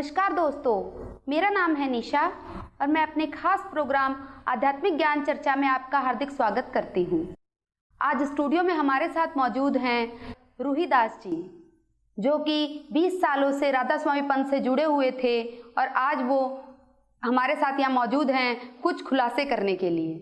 नमस्कार दोस्तों, मेरा नाम है निशा और मैं अपने खास प्रोग्राम आध्यात्मिक ज्ञान चर्चा में आपका हार्दिक स्वागत करती हूँ। आज स्टूडियो में हमारे साथ मौजूद हैं रूही दास जी, जो कि 20 सालों से राधा स्वामी पंथ से जुड़े हुए थे और आज वो हमारे साथ यहाँ मौजूद हैं कुछ खुलासे करने के लिए।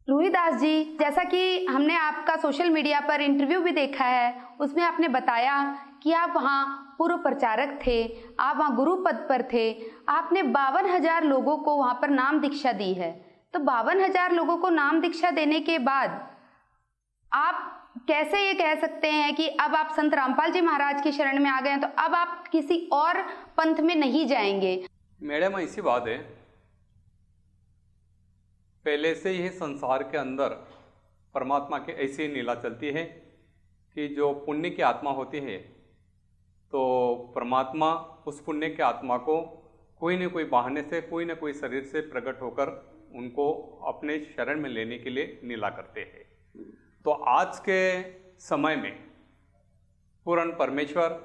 रूही दास जी, जैसा कि हमने आपका सोशल मीडिया पर इंटरव्यू भी देखा है, उसमें आपने बताया कि आप वहाँ पूर्व प्रचारक थे, आप वहाँ गुरु पद पर थे, आपने 52,000 लोगों को वहाँ पर नाम दीक्षा दी है। तो 52,000 लोगों को नाम दीक्षा देने के बाद आप कैसे ये कह सकते हैं कि अब आप संत रामपाल जी महाराज की शरण में आ गए हैं, तो अब आप किसी और पंथ में नहीं जाएंगे? मैडम, ऐसी बात है, पहले से ही संसार के अंदर परमात्मा की ऐसी लीला चलती है कि जो पुण्य की आत्मा होती है तो परमात्मा उस पुण्य की आत्मा को कोई न कोई बहाने से, कोई न कोई शरीर से प्रकट होकर उनको अपने शरण में लेने के लिए लीला करते हैं। तो आज के समय में पूर्ण परमेश्वर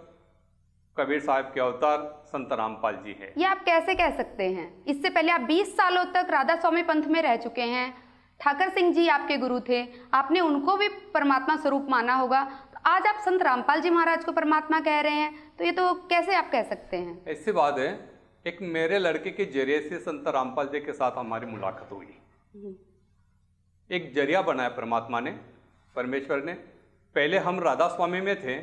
कबीर साहब के अवतार संत रामपाल जी है। ये आप कैसे कह सकते हैं? इससे पहले आप 20 सालों तक राधा स्वामी पंथ में रह चुके हैं। ठाकर सिंह जी आपके गुरु थे, आपने उनको भी परमात्मा स्वरूप माना होगा, तो आज आप संत रामपाल जी महाराज को परमात्मा कह रहे हैं, तो ये तो कैसे आप कह सकते हैं? ऐसी बात है, एक मेरे लड़के के जरिए से संत रामपाल जी के साथ हमारी मुलाकात हुई। एक जरिया बनाया परमात्मा ने, परमेश्वर ने। पहले हम राधा स्वामी में थे।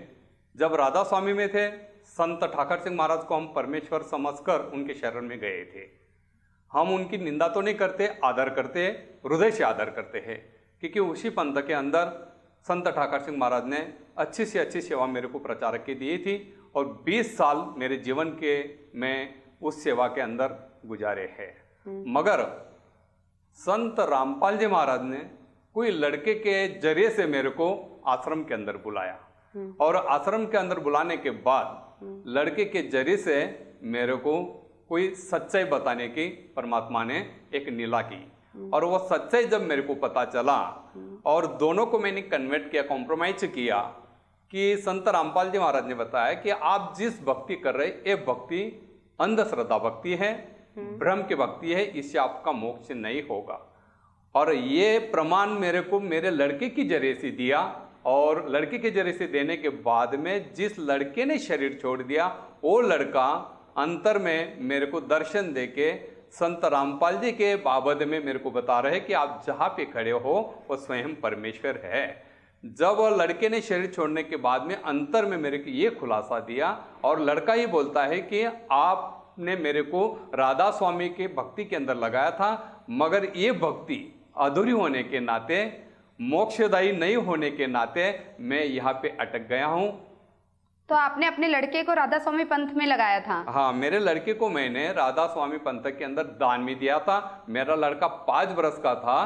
जब राधा स्वामी में थे, संत ठाकर सिंह महाराज को हम परमेश्वर समझकर उनके शरण में गए थे। हम उनकी निंदा तो नहीं करते, आदर करते, हृदय से आदर करते हैं, क्योंकि उसी पंथ के अंदर संत ठाकर सिंह महाराज ने अच्छी से अच्छी सेवा मेरे को प्रचारक की दी थी और 20 साल मेरे जीवन के मैं उस सेवा के अंदर गुजारे हैं। मगर संत रामपाल जी महाराज ने कोई लड़के के जरिए से मेरे को आश्रम के अंदर बुलाया और आश्रम के अंदर बुलाने के बाद लड़के के जरिए से मेरे को कोई सच्चाई बताने की परमात्मा ने एक लीला की और वो सच्चाई जब मेरे को पता चला और दोनों को मैंने कन्वर्ट किया, कॉम्प्रोमाइज किया कि संत रामपाल जी महाराज ने बताया कि आप जिस भक्ति कर रहे ये भक्ति अंधश्रद्धा भक्ति है, भ्रम की भक्ति है, इससे आपका मोक्ष नहीं होगा। और ये प्रमाण मेरे को मेरे लड़के की जरिए से दिया और लड़के के जरिए से देने के बाद में जिस लड़के ने शरीर छोड़ दिया वो लड़का अंतर में मेरे को दर्शन देके संत रामपाल जी के बाबत में मेरे को बता रहे कि आप जहाँ पे खड़े हो वो स्वयं परमेश्वर है। जब लड़के ने शरीर छोड़ने के बाद में अंतर में मेरे को ये खुलासा दिया और लड़का ये बोलता है कि आपने मेरे को राधा स्वामी के भक्ति के अंदर लगाया था, मगर ये भक्ति अधूरी होने के नाते, मोक्षदायी नहीं होने के नाते मैं यहाँ पे अटक गया हूँ। तो आपने अपने लड़के को राधा स्वामी पंथ में लगाया था? हाँ, मेरे लड़के को मैंने राधा स्वामी पंथ के अंदर दान में दिया था। मेरा लड़का 5 वर्ष का था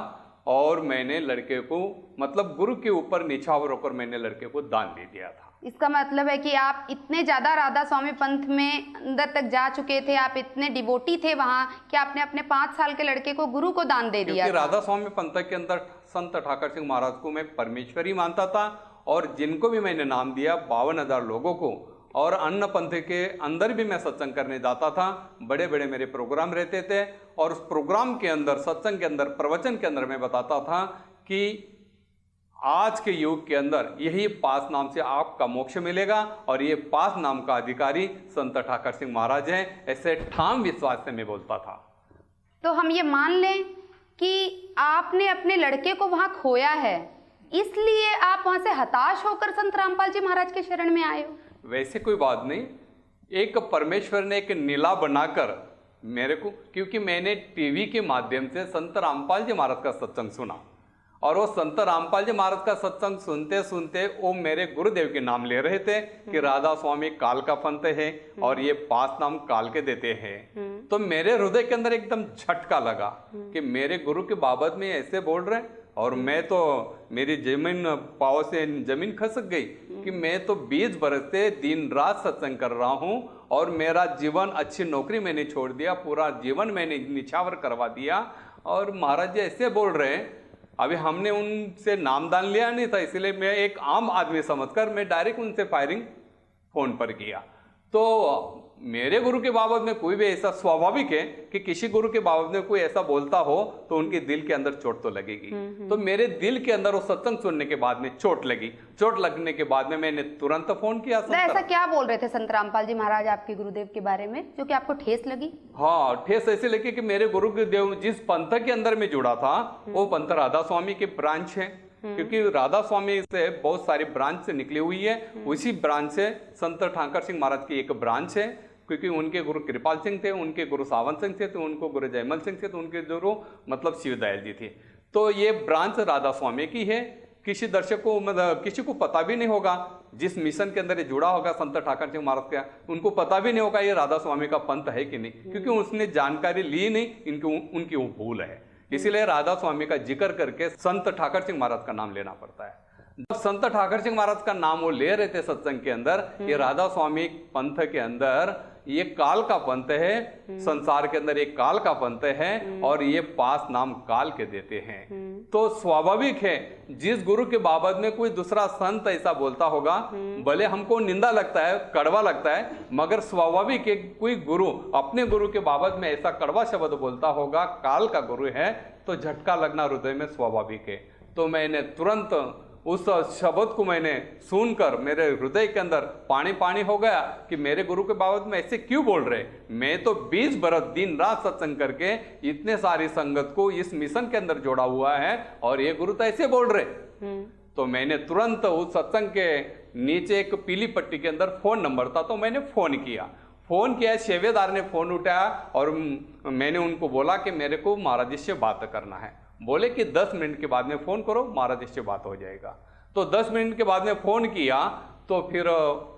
और मैंने लड़के को मतलब गुरु के ऊपर निछावर होकर मैंने लड़के को दान दे दिया था। इसका मतलब है कि आप इतने ज्यादा राधा स्वामी पंथ में अंदर तक जा चुके थे, आप इतने डिवोटी थे वहां कि आपने अपने 5 साल के लड़के को गुरु को दान दे दिया। राधा स्वामी पंथ के अंदर संत ठाकर सिंह महाराज को मैं परमेश्वर ही मानता था और जिनको भी मैंने नाम दिया 52,000 लोगों को, और अन्य पंथ के अंदर भी मैं सत्संग करने जाता था। बड़े बड़े मेरे प्रोग्राम रहते थे और उस प्रोग्राम के अंदर, सत्संग के अंदर, प्रवचन के अंदर मैं बताता था कि आज के युग के अंदर यही पास नाम से आपका मोक्ष मिलेगा और ये पास नाम का अधिकारी संत ठाकर सिंह महाराज हैं, ऐसे ठाम विश्वास से मैं बोलता था। तो हम ये मान लें कि आपने अपने लड़के को वहां खोया है, इसलिए आप वहां से हताश होकर संत रामपाल जी महाराज के शरण में आए हो? वैसे कोई बात नहीं, एक परमेश्वर ने एक नीला बनाकर मेरे को, क्योंकि मैंने टीवी के माध्यम से संत रामपाल जी महाराज का सत्संग सुना और वो संत रामपाल जी महाराज का सत्संग सुनते सुनते वो मेरे गुरुदेव के नाम ले रहे थे कि राधा स्वामी काल का पंथ है और ये 5 नाम काल के देते हैं। तो मेरे हृदय के अंदर एकदम झटका लगा कि मेरे गुरु के बाबत में ऐसे बोल रहे हैं और मैं तो, मेरी जमीन पाँव से जमीन खसक गई कि मैं तो 20 बरस से दिन रात सत्संग कर रहा हूँ और मेरा जीवन, अच्छी नौकरी मैंने छोड़ दिया, पूरा जीवन मैंने निछावर करवा दिया और महाराज जी ऐसे बोल रहे हैं। अभी हमने उनसे नामदान लिया नहीं था, इसलिए मैं एक आम आदमी समझकर मैं डायरेक्ट उनसे फायरिंग फोन पर किया। तो मेरे गुरु के बाबत में कोई भी ऐसा स्वाभाविक है कि किसी गुरु के बाबत में कोई ऐसा बोलता हो तो उनके दिल के अंदर चोट तो लगेगी। तो मेरे दिल के अंदर वो सत्संग सुनने के बाद में चोट लगी। चोट लगने के बाद में मैंने तुरंत फोन किया। तो ऐसा क्या बोल रहे थे संत रामपाल जी महाराज आपके गुरुदेव के बारे में जो कि आपको ठेस लगी? हाँ, ठेस ऐसे लगी कि मेरे गुरुदेव जिस पंथ के अंदर में जुड़ा था वो पंथ राधा स्वामी के ब्रांच है, क्योंकि राधा स्वामी से बहुत सारी ब्रांच से निकली हुई है। उसी ब्रांच से संत ठाकर सिंह महाराज की एक ब्रांच है, क्योंकि उनके गुरु कृपाल सिंह थे, उनके गुरु सावन सिंह थे, तो उनको गुरु जयमल सिंह थे, तो उनके गुरु मतलब शिवदयाल जी थे। तो ये ब्रांच राधा स्वामी की है। किसी दर्शक को मतलब किसी को पता भी नहीं होगा, जिस मिशन के अंदर ये जुड़ा होगा संत ठाकर सिंह महाराज का, उनको पता भी नहीं होगा ये राधा स्वामी का पंथ है कि नहीं, क्योंकि उसने जानकारी ली नहीं, उनकी वो भूल है। इसीलिए राधा स्वामी का जिक्र करके संत ठाकर सिंह महाराज का नाम लेना पड़ता है। जब संत ठाकर सिंह महाराज का नाम वो ले रहे थे सत्संग के अंदर, ये राधा स्वामी पंथ के अंदर ये काल का पंथ है, संसार के अंदर एक काल का पंथ है, और ये पास नाम काल के देते हैं। तो स्वाभाविक है जिस गुरु के बाबत में कोई दूसरा संत ऐसा बोलता होगा, भले हमको निंदा लगता है, कड़वा लगता है, मगर स्वाभाविक है कोई गुरु अपने गुरु के बाबत में ऐसा कड़वा शब्द बोलता होगा, काल का गुरु है, तो झटका लगना हृदय में स्वाभाविक है। तो मैंने तुरंत उस शब्द को मैंने सुनकर मेरे हृदय के अंदर पानी पानी हो गया कि मेरे गुरु के बाबत में ऐसे क्यों बोल रहे। मैं तो 20 बरस दिन रात सत्संग करके इतने सारी संगत को इस मिशन के अंदर जोड़ा हुआ है, और ये गुरु तो ऐसे बोल रहे। तो मैंने तुरंत उस सत्संग के नीचे एक पीली पट्टी के अंदर फोन नंबर था, तो मैंने फोन किया। सेवेदार ने फोन उठाया और मैंने उनको बोला कि मेरे को महाराज जी से बात करना है। बोले कि 10 मिनट के बाद में फोन करो, महाराज जी से बात हो जाएगा। तो 10 मिनट के बाद में फोन किया, तो फिर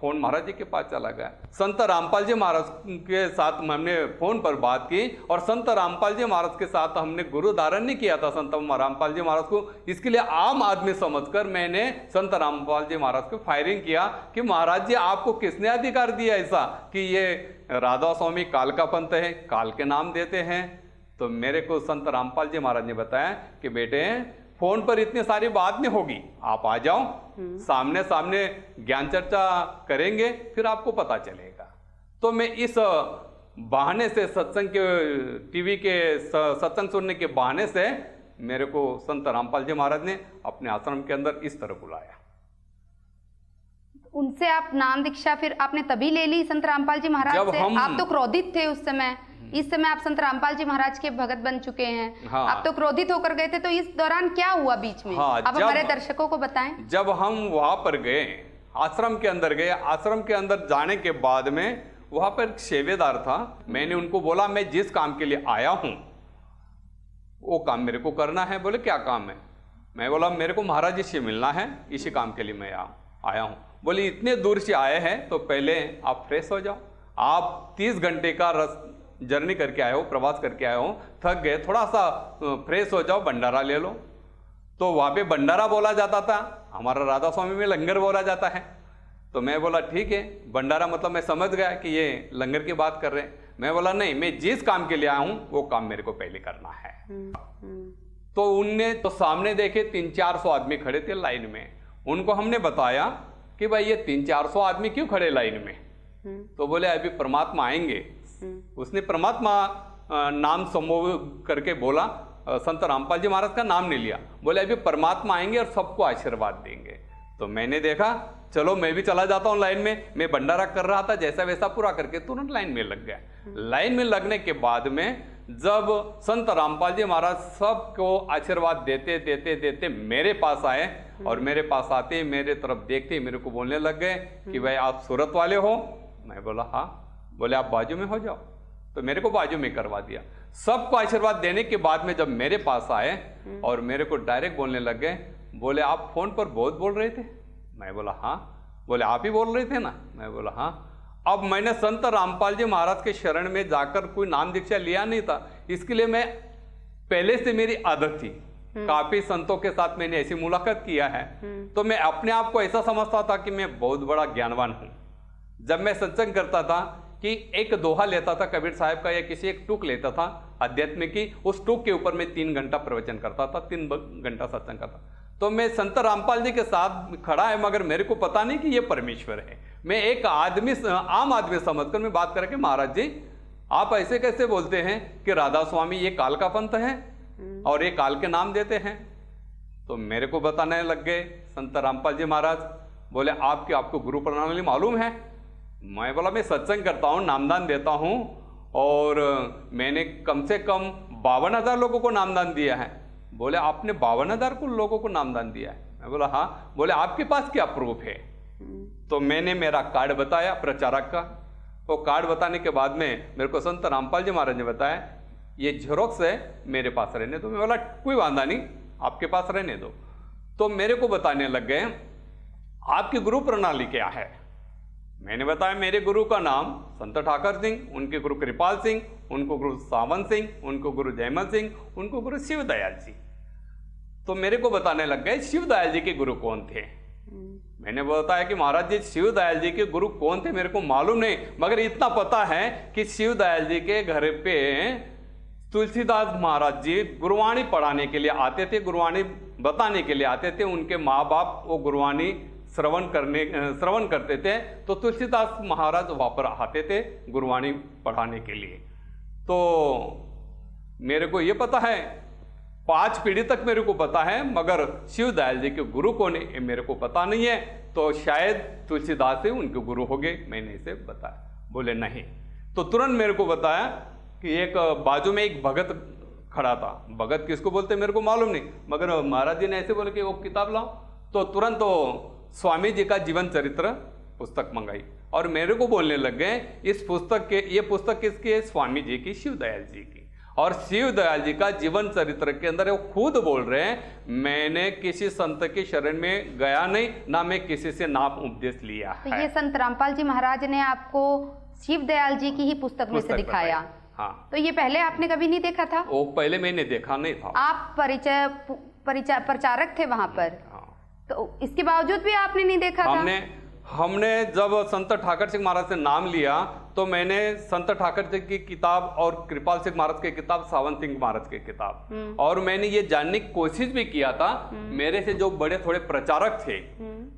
फोन महाराज जी के पास चला गया। संत रामपाल जी महाराज के साथ हमने फोन पर बात की, और संत रामपाल जी महाराज के साथ हमने गुरु धारण नहीं किया था संत रामपाल जी महाराज को। इसके लिए आम आदमी समझकर मैंने संत रामपाल जी महाराज को फायरिंग किया कि महाराज जी आपको किसने अधिकार दिया ऐसा कि ये राधा स्वामी काल का पंथ है, काल के नाम देते हैं। तो मेरे को संत रामपाल जी महाराज ने बताया कि बेटे फोन पर इतनी सारी बात नहीं होगी, आप आ जाओ, सामने सामने ज्ञान चर्चा करेंगे, फिर आपको पता चलेगा। तो मैं इस बहाने से सत्संग के टीवी के सत्संग सुनने के बहाने से मेरे को संत रामपाल जी महाराज ने अपने आश्रम के अंदर इस तरह बुलाया। उनसे आप नाम दीक्षा फिर आपने तभी ले ली संत रामपाल जी महाराज से? आप तो क्रोधित थे उस समय, इस समय आप संत रामपाल जी महाराज के भगत बन चुके हैं। हाँ। आप तो क्रोधित होकर गए थे, तो इस दौरान क्या हुआ बीच में? हाँ, आप हमारे दर्शकों को बताएं। जब हम वहां पर गए, आश्रम के अंदर गए, आश्रम के अंदर जाने के बाद में वहां पर एक सेवेदार था। मैंने उनको बोला मैं जिस काम के लिए आया हूं वो काम मेरे को करना है। बोले क्या काम है? मैं बोला मेरे को महाराज जी से मिलना है, इसी काम के लिए मैं आया हूं। बोले इतने दूर से आए हैं तो पहले आप फ्रेश हो जाओ, आप 30 घंटे का जर्नी करके आए हो, प्रवास करके आए हो, थक गए, थोड़ा सा फ्रेश हो जाओ, भंडारा ले लो। तो वहाँ पे भंडारा बोला जाता था, हमारा राधा स्वामी में लंगर बोला जाता है। तो मैं बोला ठीक है, भंडारा मतलब मैं समझ गया कि ये लंगर की बात कर रहे हैं। मैं बोला नहीं, मैं जिस काम के लिए आया हूँ वो काम मेरे को पहले करना है। तो उनने तो सामने देखे 300-400 आदमी खड़े थे लाइन में। उनको हमने बताया कि भाई ये 300-400 आदमी क्यों खड़े लाइन में? तो बोले अभी परमात्मा आएंगे। उसने परमात्मा नाम संबोधित करके बोला, संत रामपाल जी महाराज का नाम नहीं लिया। बोले अभी परमात्मा आएंगे और सबको आशीर्वाद देंगे। तो मैंने देखा चलो मैं भी चला जाता हूँ लाइन में। मैं भंडारा कर रहा था, जैसा वैसा पूरा करके तुरंत लाइन में लग गया। लाइन में लगने के बाद में जब संत रामपाल जी महाराज सबको आशीर्वाद देते देते देते मेरे पास आए, और मेरे पास आते मेरे तरफ देखते मेरे को बोलने लग गए कि भाई आप सूरत वाले हो? मैं बोला हाँ। बोले आप बाजू में हो जाओ। तो मेरे को बाजू में करवा दिया। सबको आशीर्वाद देने के बाद में जब मेरे पास आए और मेरे को डायरेक्ट बोलने लग गए, बोले आप फोन पर बहुत बोल रहे थे? मैं बोला हाँ। बोले आप ही बोल रहे थे ना? मैं बोला हाँ। अब मैंने संत रामपाल जी महाराज के शरण में जाकर कोई नाम दीक्षा लिया नहीं था, इसके लिए मैं पहले से मेरी आदत थी, काफी संतों के साथ मैंने ऐसी मुलाकात किया है। तो मैं अपने आप को ऐसा समझता था कि मैं बहुत बड़ा ज्ञानवान हूं। जब मैं सत्संग करता था कि एक दोहा लेता था कबीर साहब का या किसी एक टूक लेता था अध्यात्म की, उस टूक के ऊपर मैं 3 घंटा प्रवचन करता था, 3 घंटा सत्संग करता। तो मैं संत रामपाल जी के साथ खड़ा है, मगर मेरे को पता नहीं कि ये परमेश्वर है। मैं एक आम आदमी समझकर मैं बात करके, महाराज जी आप ऐसे कैसे बोलते हैं कि राधा स्वामी ये काल का पंथ है और ये काल के नाम देते हैं। तो मेरे को बताने लग गए संत रामपाल जी महाराज, बोले आपको गुरु प्रणाली मालूम है? मैं बोला मैं सत्संग करता हूँ, नामदान देता हूँ और मैंने कम से कम 52,000 लोगों को नामदान दिया है। बोले आपने 52,000 लोगों को नामदान दिया है? मैं बोला हाँ। बोले आपके पास क्या प्रूफ है? तो मैंने मेरा कार्ड बताया प्रचारक का। वो कार्ड बताने के बाद में मेरे को संत रामपाल जी महाराज ने बताया ये जेरोक्स है, मेरे पास रहने दो। मैं बोला कोई वादा नहीं, आपके पास रहने दो। तो मेरे को बताने लग गए आपकी गुरु प्रणाली क्या है। मैंने बताया मेरे गुरु का नाम संत ठाकर सिंह, उनके गुरु कृपाल सिंह, उनको गुरु सावन सिंह, उनको गुरु जयमल सिंह, उनको गुरु शिवदयाल जी। तो मेरे को बताने लग गए शिवदयाल जी के गुरु कौन थे। मैंने बताया कि महाराज जी शिवदयाल जी के गुरु कौन थे मेरे को मालूम नहीं, मगर इतना पता है कि शिवदयाल जी के घर पे तुलसीदास महाराज जी गुरुवाणी पढ़ाने के लिए आते थे, गुरुवाणी बताने के लिए आते थे। उनके माँ बाप वो गुरुवाणी श्रवण करते थे, तो तुलसीदास महाराज वहाँ पर आते थे गुरुवाणी पढ़ाने के लिए। तो मेरे को ये पता है, 5 पीढ़ी तक मेरे को पता है, मगर शिवदयाल जी के गुरु कौन है मेरे को पता नहीं है। तो शायद तुलसीदास से उनके गुरु हो गए, मैंने इसे बताया। बोले नहीं। तो तुरंत मेरे को बताया कि एक बाजू में एक भगत खड़ा था। भगत किसको बोलते मेरे को मालूम नहीं, मगर महाराज जी ने ऐसे बोले कि वो किताब लाओ। तो तुरंत स्वामी जी का जीवन चरित्र पुस्तक मंगाई और मेरे को बोलने लग गए ये पुस्तक किसकी है? स्वामी जी की, शिवदयाल जी की। और शिवदयाल जी का जीवन चरित्र के अंदर वो खुद बोल रहे हैं मैंने किसी संत की शरण में गया नहीं, ना मैं किसी से नाम उपदेश लिया है। तो ये संत रामपाल जी महाराज ने आपको शिवदयाल जी की ही पुस्तक में से दिखाया। हाँ। तो ये पहले आपने कभी नहीं देखा था? वो पहले मैंने देखा नहीं था। आप प्रचारक थे वहां पर। हाँ। तो इसके बावजूद भी आपने नहीं देखा था? हमने जब संत ठाकर सिंह महाराज से नाम लिया तो मैंने संत ठाकर सिंह की किताब और कृपाल सिंह महाराज की किताब, सावन सिंह महाराज की किताब, और मैंने ये जानने की कोशिश भी किया था। मेरे से जो बड़े थोड़े प्रचारक थे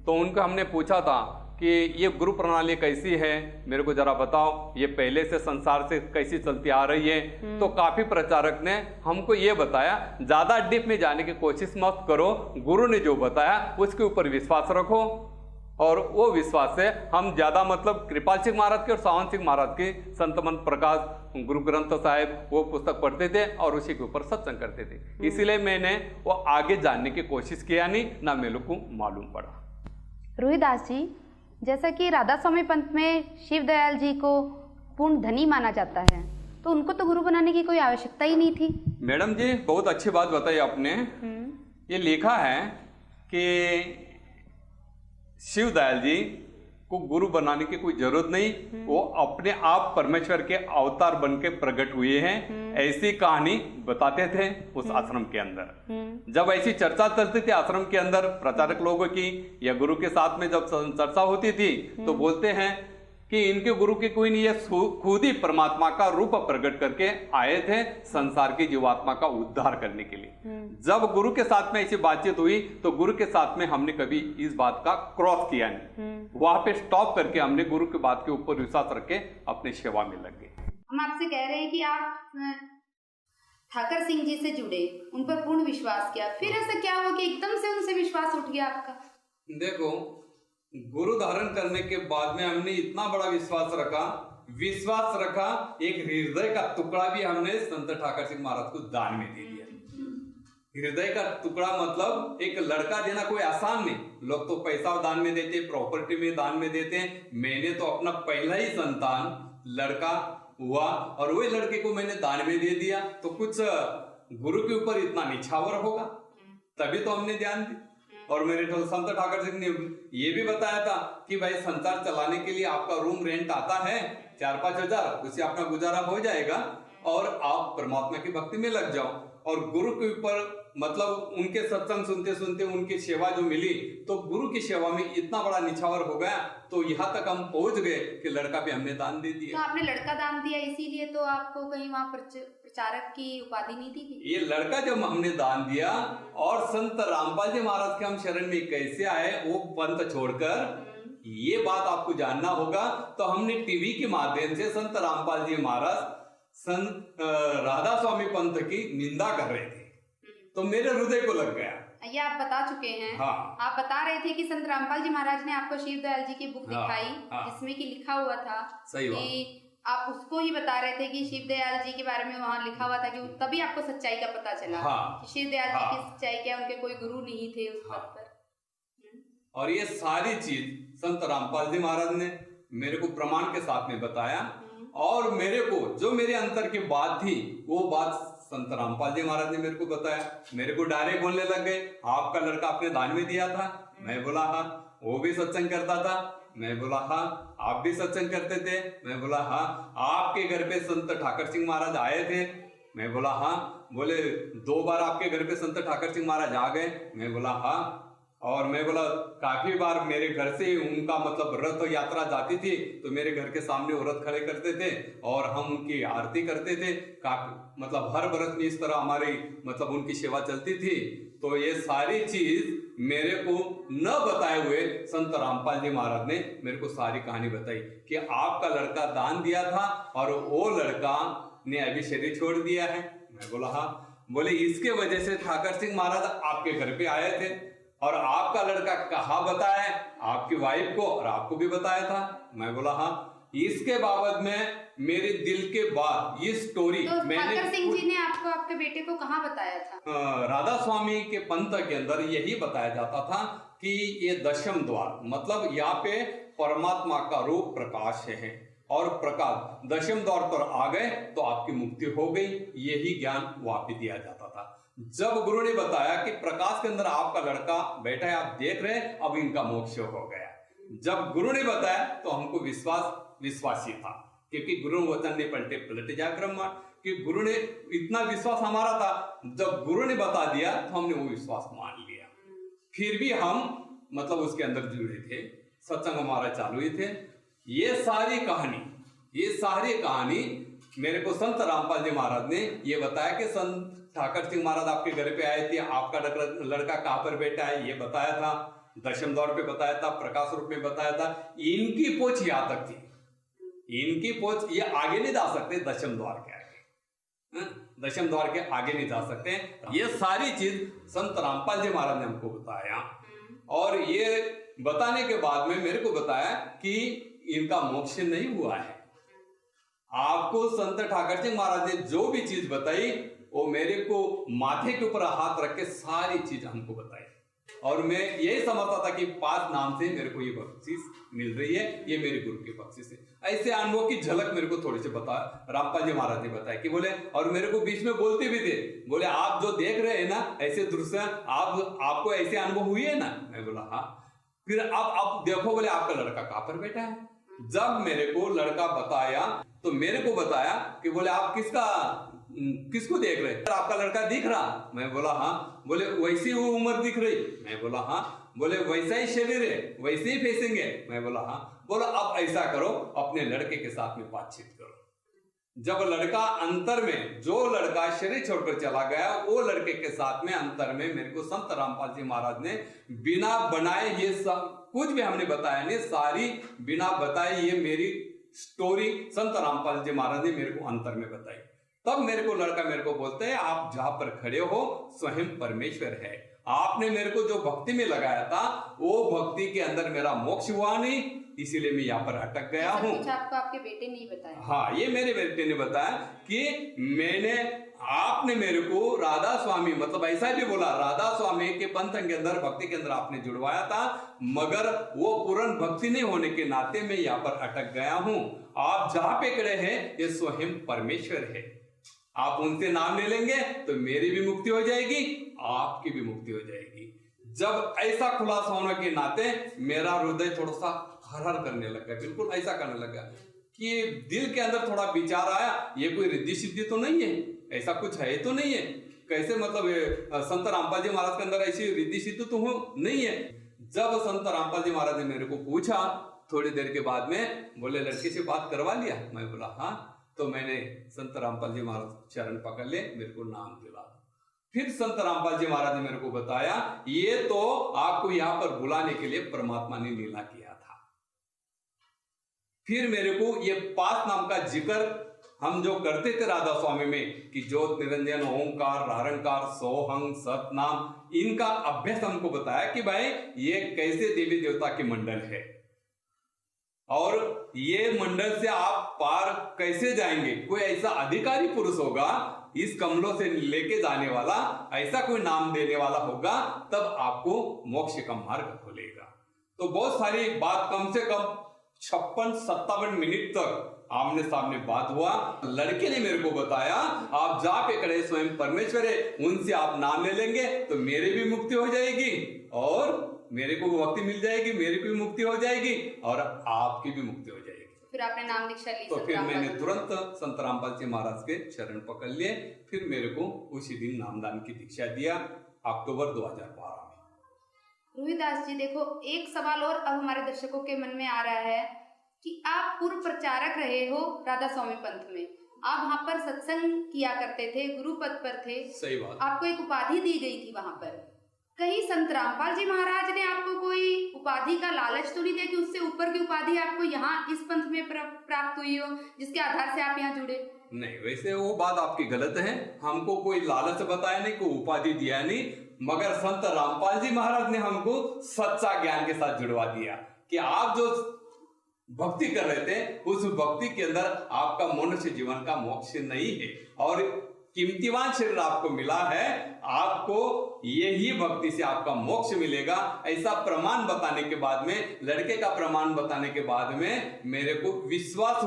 तो उनको हमने पूछा था कि ये गुरु प्रणाली कैसी है, मेरे को जरा बताओ, ये पहले से संसार से कैसी चलती आ रही है। तो काफी प्रचारक ने हमको ये बताया ज्यादा डीप में जाने की कोशिश मत करो, गुरु ने जो बताया उसके ऊपर विश्वास रखो। और वो विश्वास से हम ज्यादा मतलब कृपाल सिंह महाराज के और सावन सिंह महाराज के संत मंत्र प्रकाश गुरु ग्रंथ साहिब वो पुस्तक पढ़ते थे और उसी के ऊपर सत्संग करते थे। इसीलिए मैंने वो आगे जानने की कोशिश किया नहीं, ना मेरे को मालूम पड़ा। रोहिदास जी, जैसा कि राधा स्वामी पंथ में शिवदयाल जी को पूर्ण धनी माना जाता है, तो उनको तो गुरु बनाने की कोई आवश्यकता ही नहीं थी। मैडम जी बहुत अच्छी बात बताई आपने। ये लिखा है कि शिवदयाल जी को गुरु बनाने की कोई जरूरत नहीं, वो अपने आप परमेश्वर के अवतार बन के प्रकट हुए हैं, ऐसी कहानी बताते थे उस आश्रम के अंदर। जब ऐसी चर्चा चलती थी आश्रम के अंदर प्रचारक लोगों की या गुरु के साथ में जब चर्चा होती थी तो बोलते हैं कि इनके गुरु के कोई नहीं, ये खुद ही परमात्मा का रूप प्रकट करके आए थे संसार की जीवात्मा का उद्धार करने के लिए। जब गुरु के साथ में ऐसी बातचीत हुई तो गुरु के साथ में हमने कभी इस बात का क्रॉस किया नहीं, वहां पे स्टॉप करके हमने गुरु की बात के ऊपर विश्वास रख के अपनी सेवा में लग गए। हम आपसे कह रहे हैं कि आप ठाकर सिंह जी से जुड़े, उन पर पूर्ण विश्वास किया, फिर ऐसा क्या हुआ कि एकदम से उनसे विश्वास उठ गया आपका? देखो, गुरु धारण करने के बाद में हमने इतना बड़ा विश्वास रखा, एक हृदय का टुकड़ा भी हमने संत ठाकर सिंह महाराज को दान में दे दिया। हृदय का टुकड़ा मतलब एक लड़का देना कोई आसान नहीं, लोग तो पैसा दान में देते, प्रॉपर्टी में दान में देते हैं। मैंने तो अपना पहला ही संतान लड़का हुआ और वही लड़के को मैंने दान में दे दिया, तो कुछ गुरु के ऊपर इतना निछावर होगा, तभी तो हमने ध्यान दिया। और मेरे संत ठाकर सिंह ने ये भी बताया था कि भाई संसार चलाने के लिए आपका रूम रेंट आता है 4-5 हजार, उससे अपना गुजारा हो जाएगा और आप परमात्मा की भक्ति में लग जाओ। और गुरु के ऊपर मतलब उनके सत्संग सुनते सुनते उनकी सेवा जो मिली, तो गुरु की सेवा में इतना बड़ा निछावर हो गया, तो यहाँ तक हम पहुंच गए कि लड़का भी हमने दान दे दिया। तो आपने लड़का दान दिया, इसीलिए तो आपको कहीं वहाँ प्रचारक की उपाधि नहीं दी थी? ये लड़का जब हमने दान दिया और संत रामपाल जी महाराज के हम शरण में कैसे आए, वो पंथ छोड़कर ये बात आपको जानना होगा। तो हमने टीवी के माध्यम से संत रामपाल जी महाराज संत राधा स्वामी पंथ की निंदा कर रहे थे, तो मेरे हृदय को लग गया। ये आप बता चुके हैं। हाँ। आप बता रहे थे कि संत रामपाल जी महाराज ने आपको शिव दयाल जी की बुक हाँ, दिखाई, हाँ। जिसमें कि लिखा हुआ था सही बात। कि आप उसको ही बता रहे थे कि शिव दयाल जी के बारे में वहाँ लिखा हुआ था कि तभी आपको सच्चाई का पता चला। हाँ। कि शिव दयाल जी हाँ। की सच्चाई क्या, उनके कोई गुरु नहीं थे उस हाँ। पद पर। और ये सारी चीज संत रामपाल जी महाराज ने मेरे को प्रमाण के साथ में बताया, और मेरे को जो मेरे अंतर की बात थी वो बात संत रामपाल जी महाराज ने मेरे को बताया। मेरे को डायरेक्ट बोलने लग गए, आपका लड़का आपने दान में दिया था। मैं बोला हाँ। वो भी सत्संग करता था। मैं बोला हाँ। आप भी सत्संग करते थे। मैं बोला हाँ। आपके घर पे संत ठाकर सिंह महाराज आए थे। मैं बोला हाँ। बोले 2 बार आपके घर पे संत ठाकर सिंह महाराज आ गए। मैं बोला हाँ। और मैं बोला काफी बार मेरे घर से उनका मतलब रथ यात्रा जाती थी तो मेरे घर के सामने वो रथ खड़े करते थे और हम उनकी आरती करते थे। काफी मतलब हर बरस में इस तरह हमारी मतलब उनकी सेवा चलती थी। तो ये सारी चीज मेरे को न बताए हुए संत रामपाल जी महाराज ने मेरे को सारी कहानी बताई कि आपका लड़का दान दिया था और वो लड़का ने अभी शरीर छोड़ दिया है। मैं बोला हाँ। बोले इसके वजह से ठाकर सिंह महाराज आपके घर पे आए थे और आपका लड़का कहा बताया, आपकी वाइफ को और आपको भी बताया था। मैं बोला हाँ। इसके बाबत में मेरे दिल के बात ये स्टोरी तो मैंने ठाकर सिंह जी ने आपको आपके बेटे को कहाँ बताया था? राधा स्वामी के पंथ के अंदर यही बताया जाता था कि ये दशम द्वार मतलब यहाँ पे परमात्मा का रूप प्रकाश है और प्रकाश दशम द्वार पर आ गए तो आपकी मुक्ति हो गई। यही ज्ञान वहां पे दिया जाता था। जब गुरु ने बताया कि प्रकाश के अंदर आपका लड़का बैठा है, आप देख रहे हैं, अब इनका मोक्ष हो गया। जब गुरु ने बताया तो हमको विश्वासी था, क्योंकि गुरु वचन ने पलटे पलट जाए ब्रह्मा, कि गुरु ने इतना विश्वास हमारा था। जब गुरु ने बता दिया तो हमने वो विश्वास मान लिया। फिर भी हम मतलब उसके अंदर जुड़े थे, सत्संग हमारा चालू ही थे। ये सारी कहानी मेरे को संत रामपाल जी महाराज ने ये बताया कि संत ठाकर सिंह महाराज आपके घर पे आए थे, आपका लड़का कहाँ पर बैठा है ये बताया था, दशम द्वार पे बताया था, प्रकाश रूप में बताया था। इनकी पोच यहाँ तक थी, इनकी पोच ये आगे नहीं जा सकते, दशम द्वार के आगे, दशम द्वार के आगे नहीं जा सकते। ये सारी चीज संत रामपाल जी महाराज ने हमको बताया और ये बताने के बाद में मेरे को बताया कि इनका मोक्ष नहीं हुआ है। आपको संत ठाकर सिंह महाराज ने जो भी चीज बताई वो मेरे को माथे के ऊपर हाथ रख के सारी चीज हमको बताई और मैं यही समझता था कि 5 नाम से मेरे को ये बख्शिश मिल रही है, ये मेरे गुरु की बख्शिश है। ऐसे अनुभव की झलक मेरे को थोड़ी सी बता रामपाल जी महाराज ने बताया कि बोले, और मेरे को बीच में बोलते भी थे, बोले आप जो देख रहे हैं ना ऐसे दृश्य आपको ऐसे अनुभव हुए है ना। मैं बोला हाँ। फिर अब देखो, बोले आपका लड़का कहाँ पर बैठा है। जब मेरे को लड़का बताया तो मेरे को बताया कि बोले आप किसको देख रहे हैं, आपका लड़का दिख रहा। मैं बोला हाँ। बोले वैसी वो उम्र दिख रही। मैं बोला हाँ। बोले वैसा ही शरीर है, वैसे ही फेसिंग है। मैं बोला हाँ। बोला अब ऐसा करो, अपने लड़के के साथ में बातचीत करो। जब लड़का अंतर में, जो लड़का शरीर छोड़कर चला गया, वो लड़के के साथ में अंतर में मेरे को संत रामपाल जी महाराज ने बिना बनाए ये सब कुछ भी हमने बताया नहीं, सारी बिना बताए ये मेरी स्टोरी संत रामपाल जी महाराज ने मेरे को अंतर में बताई। तब मेरे को लड़का मेरे को बोलते हैं आप जहां पर खड़े हो स्वयं परमेश्वर है। आपने मेरे को जो भक्ति में लगाया था वो भक्ति के अंदर मेरा मोक्ष हुआ नहीं, इसीलिए मैं यहाँ पर अटक गया हूँ। आपको आपके बेटे ने ही बताया? हाँ, ये मेरे बेटे ने बताया कि आपने मेरे को राधा स्वामी मतलब ऐसा भी बोला, राधा स्वामी के पंथ के अंदर भक्ति के अंदर आपने जुड़वाया था, मगर वो पूर्ण भक्ति नहीं होने के नाते मैं यहाँ पर अटक गया हूँ। आप जहाँ पे खड़े हैं ये स्वयं परमेश्वर है। आप उनसे नाम ले लेंगे तो मेरी भी मुक्ति हो जाएगी, आपकी भी मुक्ति हो जाएगी। जब ऐसा खुलासा होने के नाते मेरा हृदय थोड़ा सा हर करने लगा, बिल्कुल ऐसा करने लगा कि दिल के अंदर थोड़ा विचार आया, ये कोई रिद्धि सिद्धि तो नहीं है, ऐसा कुछ है तो नहीं है, कैसे मतलब संत रामपाल जी महाराज के अंदर ऐसी रिद्धि सिद्धि तो नहीं है। जब संत रामपाल जी महाराज ने मेरे को पूछा थोड़ी देर के बाद में, बोले लड़के से बात करवा लिया। मैं बोला हाँ। तो मैंने संत रामपाल जी महाराज चरण पकड़ ले, मेरे को नाम दिला। फिर संत रामपाल जी महाराज ने मेरे को बताया ये तो आपको यहाँ पर बुलाने के लिए परमात्मा ने लीला किया था। फिर मेरे को ये 5 नाम का जिक्र हम जो करते थे राधा स्वामी में कि ज्योत निरंजन ओंकार रारंकार सोहंग सतनाम, इनका अभ्यास हमको बताया कि भाई ये कैसे देवी देवता के मंडल है और ये मंडल से आप पार कैसे जाएंगे। कोई ऐसा अधिकारी पुरुष होगा इस कमलों से लेके जाने वाला, ऐसा कोई नाम देने वाला होगा, तब आपको मोक्ष का मार्ग खुलेगा। तो बहुत सारी बात, कम से कम 56-57 मिनट तक आमने सामने बात हुआ। लड़के ने मेरे को बताया आप जा पे खड़े स्वयं परमेश्वर है, उनसे आप नाम ले लेंगे तो मेरे भी मुक्ति हो जाएगी और मेरे को भक्ति मिल जाएगी, मेरी भी मुक्ति हो जाएगी और आपकी भी मुक्ति हो जाएगी। फिर आपने नाम दीक्षा ली? तो फिर मैंने तुरंत संत रामपाल जी महाराज के चरण पकड़ लिए। फिर मेरे को उसी दिन नामदान की दीक्षा दिया अक्टूबर 2012 में। रोहिदास जी, देखो एक सवाल और अब हमारे दर्शकों के मन में आ रहा है कि आप पूर्व प्रचारक रहे हो राधा स्वामी पंथ में, आप वहाँ पर सत्संग किया करते थे, गुरु पद पर थे। सही बात। आपको एक उपाधि दी गई थी वहाँ पर, कहीं संत रामपाल जी महाराज ने आपको कोई उपाधि का लालच तो नहीं दिया कि उससे ऊपर की उपाधि आपको यहाँ इस पंथ में प्राप्त हुई हो जिसके आधार से आप यहाँ जुड़े? नहीं, वैसे वो बात आपकी गलत है। हमको कोई लालच बताया नहीं, कोई उपाधि दिया नहीं, मगर संत रामपाल जी महाराज ने हमको सच्चा ज्ञान के साथ जुड़वा दिया कि आप जो भक्ति कर रहे थे उस भक्ति के अंदर आपका मनुष्य जीवन का मोक्ष नहीं है और कीमतीवान शरीर आपको मिला है, आपको यही भक्ति से आपका मोक्ष मिलेगा। ऐसा प्रमाण बताने के बाद में, लड़के का प्रमाण बताने के बाद में मेरे को विश्वास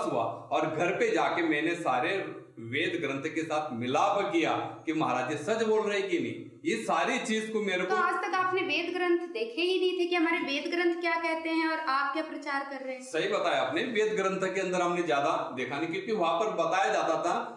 हुआ और घर पे जाके मैंने सारे वेद ग्रंथ के साथ मिलाप किया कि महाराज सच बोल रहे कि नहीं। ये सारी चीज को मेरे को, तो आज तक आपने वेद ग्रंथ देखे ही नहीं थे कि हमारे वेद ग्रंथ क्या कहते हैं और आप क्या प्रचार कर रहे हैं? सही बताया आपने, वेद ग्रंथ के अंदर हमने ज्यादा देखा नहीं, क्योंकि वहां पर बताया जाता था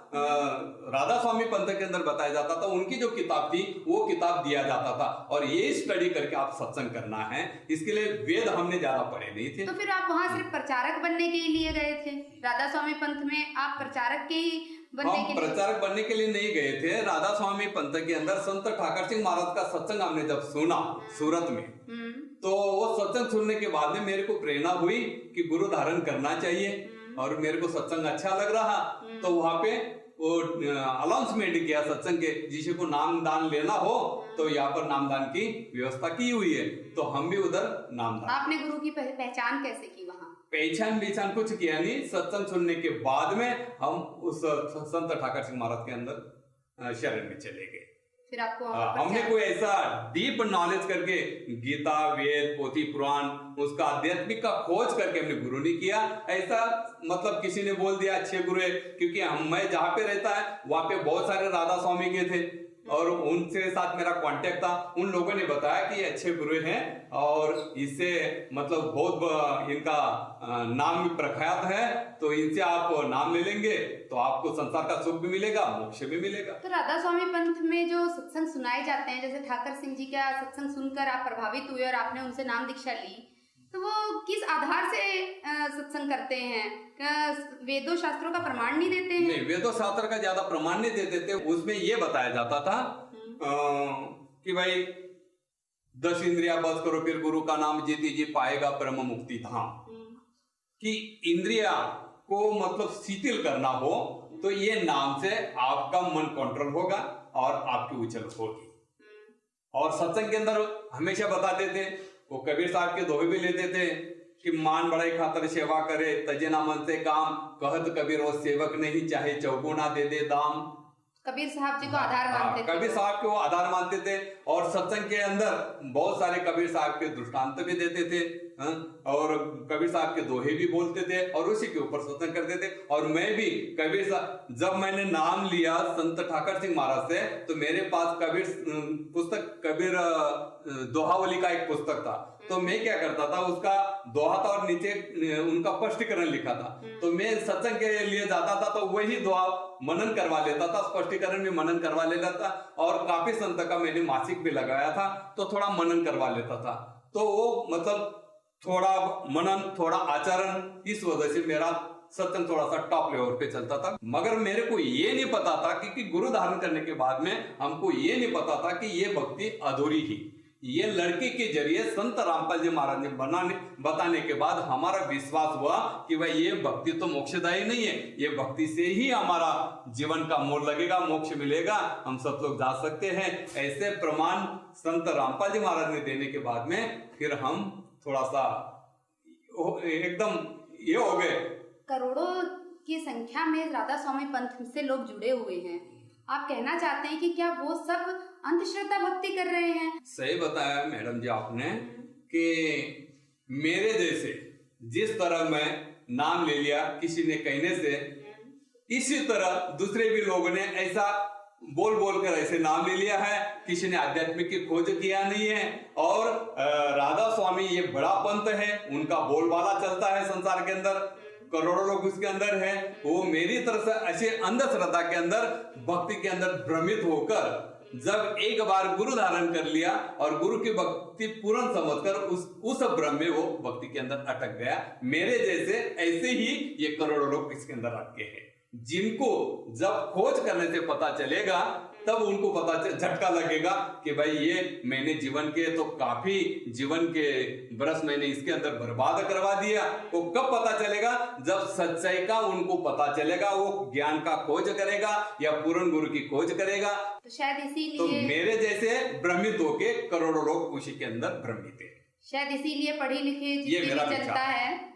राधा स्वामी पंथ के अंदर बताया जाता था, उनकी जो किताब थी वो किताब दिया जाता था और ये स्टडी करके आप सत्संग करना है, इसके लिए वेद हमने ज्यादा पढ़े नहीं थे। तो फिर आप वहाँ सिर्फ प्रचारक बनने के लिए गए थे? राधा स्वामी पंथ में आप प्रचारक के ही हम प्रचारक बनने के लिए नहीं गए थे। राधा स्वामी पंथ के अंदर संत ठाकर सिंह महाराज का सत्संग हमने जब सुना सूरत में, तो वो सत्संग सुनने के बाद में मेरे को प्रेरणा हुई कि गुरु धारण करना चाहिए और मेरे को सत्संग अच्छा लग रहा। तो वहां पे वो अनाउंसमेंट किया सत्संग के, जिसे को नामदान लेना हो तो यहाँ पर नामदान की व्यवस्था की हुई है, तो हम भी उधर नामदान। आपने गुरु की पहचान कैसे की वहाँ? पहचान कुछ किया नहीं, सत्संग सुनने के बाद में हम उस संत ठाकर सिंह महाराज के अंदर शरण में चले गए। फिर आपको हमने कोई ऐसा डीप नॉलेज करके गीता वेद पोथी पुराण उसका आध्यात्मिक का खोज करके हमने गुरु नहीं किया। ऐसा मतलब किसी ने बोल दिया अच्छे गुरु है, क्योंकि मैं जहाँ पे रहता है वहाँ पे बहुत सारे राधा स्वामी के थे और उनसे साथ मेरा कांटेक्ट था। उन लोगों ने बताया कि ये अच्छे गुरु हैं और इससे मतलब बहुत इनका नाम भी प्रख्यात है, तो इनसे आप नाम ले लेंगे तो आपको संसार का सुख भी मिलेगा, मोक्ष भी मिलेगा। तो राधा स्वामी पंथ में जो सत्संग सुनाए जाते हैं, जैसे ठाकर सिंह जी का सत्संग सुनकर आप प्रभावित हुए और आपने उनसे नाम दीक्षा ली, तो वो किस आधार से सत्संग करते हैं? वेदों शास्त्रों का प्रमाण नहीं देते हैं? नहीं, वेदों शास्त्र का ज्यादा प्रमाण नहीं देते थे। उसमें ये बताया जाता था कि भाई 10 इंद्रिया बस करो फिर गुरु का नाम जीती जी पाएगा परम मुक्ति धाम। कि इंद्रिया को मतलब शिथिल करना हो तो ये नाम से आपका मन कंट्रोल होगा और आपकी उछल होगी। और सत्संग के अंदर हमेशा बताते थे, वो कबीर साहब के दोहे भी लेते थे कि मान बड़ाई खातर सेवा करे तजे ना मन से काम, कहत कबीर वो सेवक नहीं चाहे चौगुना दे दे दाम। कबीर साहब जी को आधार मानते थे। कबीर साहब को आधार मानते थे और सत्संग के अंदर बहुत सारे कबीर साहब के दृष्टांत भी देते थे और कबीर साहब के दोहे भी बोलते थे और उसी के ऊपर सत्संग करते थे। और मैं भी कबीर साहब, जब मैंने नाम लिया संत ठाकर सिंह महाराज से, तो मेरे पास कबीर पुस्तक, कबीर दोहावली का एक पुस्तक था, तो मैं क्या करता था, उसका दोहा था और नीचे उनका स्पष्टीकरण लिखा था, तो मैं सत्संग के लिए जाता था तो वही दोहा मनन करवा लेता था, स्पष्टीकरण भी मनन करवा लेता था। और काफी संत का मैंने मासिक भी लगाया था तो थोड़ा मनन करवा लेता था। तो वो मतलब थोड़ा मनन थोड़ा आचरण, इस वजह से मेरा सत्संग थोड़ा सा टॉप लेवल पे चलता था। मगर मेरे को ये नहीं पता था कि गुरु धारण करने के बाद में हमको ये नहीं पता था कि ये भक्ति अधूरी ही, ये लड़के के जरिए संत रामपाल जी महाराज ने बताने के बाद हमारा विश्वास हुआ कि भाई ये भक्ति तो मोक्षदायी नहीं है, ये भक्ति से ही हमारा जीवन का मोड़ लगेगा, मोक्ष मिलेगा, हम सब लोग जा सकते हैं। ऐसे प्रमाण संत रामपाल जी महाराज ने देने के बाद में फिर हम थोड़ा सा एकदम ये हो गए। करोड़ों की संख्या में राधा स्वामी पंथ से लोग जुड़े हुए हैं, आप कहना चाहते हैं कि क्या वो सब अंधश्रद्धा भक्ति कर रहे हैं? सही बताया मैडम जी आपने कि मेरे जैसे जिस तरह मैं नाम ले लिया किसी ने कहने से, इसी तरह दूसरे भी लोगों ने ऐसा बोल बोल कर ऐसे नाम ले लिया है। किसी ने आध्यात्मिक की खोज किया नहीं है। और राधा स्वामी ये बड़ा पंथ है, उनका बोलबाला चलता है संसार के अंदर, करोड़ों लोग उसके अंदर है। वो मेरी तरफ से ऐसे अंधश्रद्धा के अंदर, भक्ति के अंदर भ्रमित होकर जब एक बार गुरु धारण कर लिया और गुरु की भक्ति पूर्ण समझकर उस भ्रम में वो भक्ति के अंदर अटक गया। मेरे जैसे ऐसे ही ये करोड़ों लोग इसके अंदर अटके हैं, जिनको जब खोज करने से पता चलेगा तब उनको पता झटका लगेगा कि भाई ये मैंने जीवन के तो काफी जीवन के बरस मैंने इसके अंदर बर्बाद करवा दिया। वो कब पता चलेगा? जब सच्चाई का उनको पता चलेगा, वो ज्ञान का खोज करेगा या पूर्ण गुरु की खोज करेगा। तो शायद इसीलिए तो मेरे जैसे भ्रमित होके करोड़ों लोग उसी के अंदर भ्रमित है। शायद इसीलिए पढ़ी लिखी जितनी भी जनता है,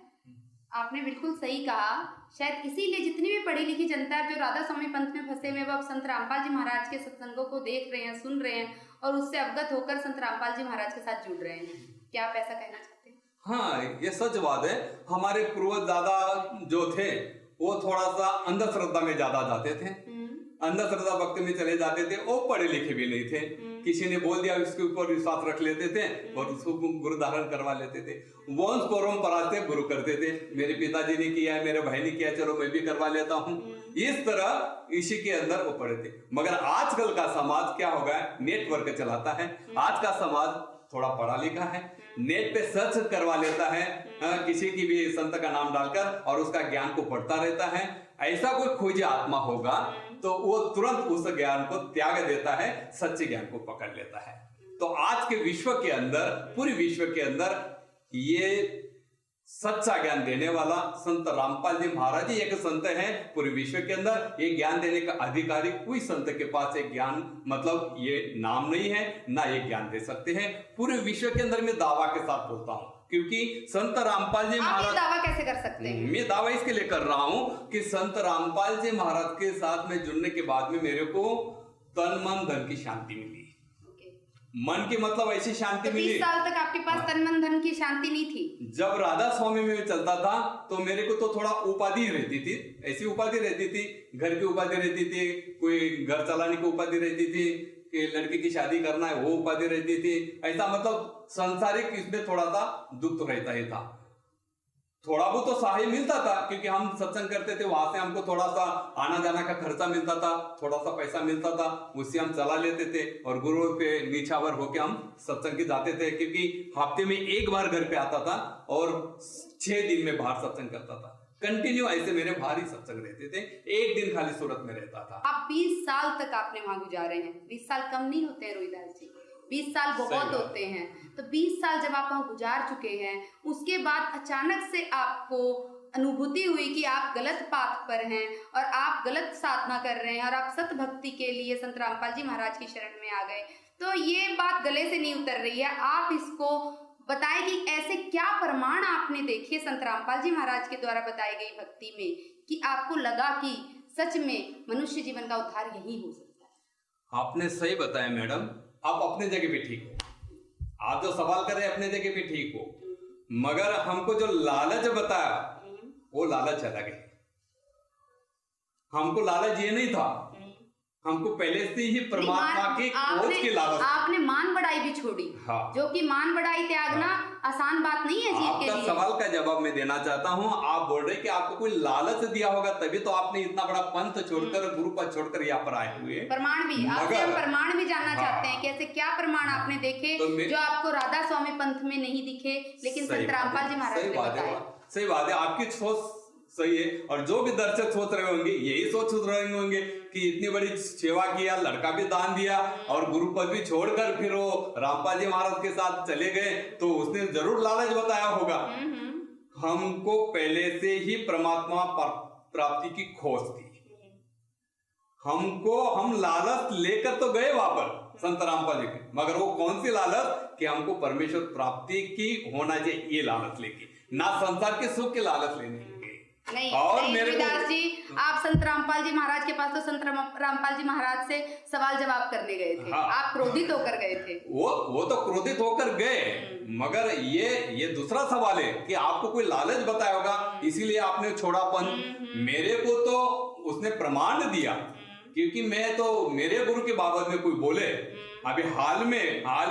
आपने बिल्कुल सही कहा, शायद इसीलिए जितनी भी पढ़ी लिखी जनता है जो राधा स्वामी पंथ में फंसे हुए, वो अब संत रामपाल जी महाराज के सत्संगों को देख रहे हैं, सुन रहे हैं और उससे अवगत होकर संत रामपाल जी महाराज के साथ जुड़ रहे हैं। क्या आप ऐसा कहना चाहते हैं? हाँ, ये सच बात है। हमारे पूर्वज दादा जो थे वो थोड़ा सा अंधश्रद्धा में ज्यादा जाते थे, अंधश्रद्धा भक्ति में चले जाते थे। वो पढ़े लिखे भी नहीं थे, किसी ने बोल दिया उसके ऊपर विश्वास रख लेते थे और उसको गुरु धारण करवा लेते थे। वंश परंपरा से गुरु करते थे, मेरे पिताजी ने किया है, मेरे भाई ने किया, चलो मैं भी करवा लेता हूँ। इस तरह इसी के अंदर वो पढ़े थे। मगर आजकल का समाज क्या हो गया, नेटवर्क चलाता है। आज का समाज थोड़ा पढ़ा लिखा है, नेट पे सर्च करवा लेता है, किसी की भी संत का नाम डालकर और उसका ज्ञान को पढ़ता रहता है। ऐसा कोई खोजी आत्मा होगा तो वो तुरंत उस ज्ञान को त्याग देता है, सच्चे ज्ञान को पकड़ लेता है। तो आज के विश्व के अंदर, पूरे विश्व के अंदर ये सच्चा ज्ञान देने वाला संत रामपाल जी महाराज ही एक संत हैं पूरे विश्व के अंदर। ये ज्ञान देने का अधिकारी कोई संत के पास एक ज्ञान मतलब ये नाम नहीं है, ना ये ज्ञान दे सकते हैं। पूरे विश्व के अंदर मैं दावा के साथ बोलता हूँ, क्योंकि संत रामपाल जी महाराज, दावा कैसे कर सकते हैं? मैं दावा इसके लिए कर रहा हूं कि संत रामपाल जी महाराज के साथ में जुड़ने के बाद में मेरे को तन मन धन की शांति मिली। मन की मतलब ऐसी शांति मिली। 20 साल तक आपके पास तन मन धन की शांति नहीं थी। जब राधा स्वामी में चलता था तो मेरे को तो थोड़ा उपाधि रहती थी, ऐसी उपाधि रहती थी, घर की उपाधि रहती थी, कोई घर चलाने की उपाधि रहती थी, कि लड़की की शादी करना है वो उपाधि रहती थी। ऐसा मतलब संसारिक इसमें थोड़ा सा दुख तो रहता ही था। थोड़ा बहुत तो सहाय मिलता था क्योंकि हम सत्संग करते थे, वहां से हमको थोड़ा सा आना जाना का खर्चा मिलता था, थोड़ा सा पैसा मिलता था, उससे हम चला लेते थे और गुरु के नीचावर होके हम सत्संग के जाते थे। क्योंकि हफ्ते में एक बार घर पे आता था और 6 दिन में बाहर सत्संग करता था। कंटिन्यू ऐसे मेरे बाहर ही सत्संग रहते थे, एक दिन खाली सूरत में रहता था। आप 20 साल तक आपने वहां गुजारे हैं। 20 साल कम नहीं होते हैं रोहिदास जी, 20 साल बहुत होते हैं। तो 20 साल जब आप वहां गुजार चुके हैं, उसके बाद अचानक से आपको अनुभूति हुई कि आप गलत पाथ पर हैं और आप गलत साधना कर रहे हैं और आप सत भक्ति के लिए संत रामपाल जी महाराज की शरण में आ गए, तो ये बात गले से नहीं उतर रही है। आप इसको बताएं कि ऐसे क्या प्रमाण आपने देखे संत रामपाल जी महाराज के द्वारा बताई गई भक्ति में कि आपको लगा कि सच में मनुष्य जीवन का उद्धार यही हो सकता है? आपने सही बताया मैडम, आप अपने जगह पे ठीक हो, आप जो सवाल कर रहे हैं अपने जगह पे ठीक हो, मगर हमको जो लालच बताया वो लालच अलग है। हमको लालच ये नहीं था, हमको पहले से ही परमात्मा की खोज की लालच। आपने मान बढ़ाई भी छोड़ी। हाँ। जो कि मान बढ़ाई त्यागना आसान बात नहीं है जीव के लिए। आपका सवाल का जवाब मैं देना चाहता हूँ। आप बोल रहे कि आपको कोई लालच दिया होगा तभी तो आपने इतना बड़ा पंथ छोड़कर, गुरु पद छोड़कर यहाँ पर आए हुए। प्रमाण भी आपसे हम प्रमाण भी जानना चाहते हैं कि ऐसे क्या प्रमाण आपने देखे जो आपको राधा स्वामी पंथ में नहीं दिखे लेकिन संत रामपाल जी महाराज ने बताए? सही बात है, आपकी सोच सही है। और जो भी दर्शक सोच रहे होंगे यही सोच रहे होंगे कि इतनी बड़ी सेवा किया, लड़का भी दान दिया और गुरु पद भी छोड़कर फिर वो रामपाल जी महाराज के साथ चले गए, तो उसने जरूर लालच बताया होगा। हमको पहले से ही परमात्मा प्राप्ति की खोज थी, हम लालच लेकर तो गए वापस संत रामपाल जी के, मगर वो कौन सी लालच कि हमको परमेश्वर प्राप्ति की होना चाहिए, ये लालच लेके, ना संसार के सुख के लालच लेने के। नहीं, और नहीं मेरे रविदास जी, आप संत रामपाल जी महाराज के पास तो संत रामपाल जी महाराज से सवाल जवाब करने गए थे। हाँ, आप क्रोधित होकर गए थे। वो तो क्रोधित होकर गए, मगर ये दूसरा सवाल है कि आपको कोई लालच बताया होगा इसीलिए आपने छोड़ापन। मेरे को तो उसने प्रमाण दिया, क्योंकि मैं तो मेरे गुरु के बाबत में कोई बोले, अभी हाल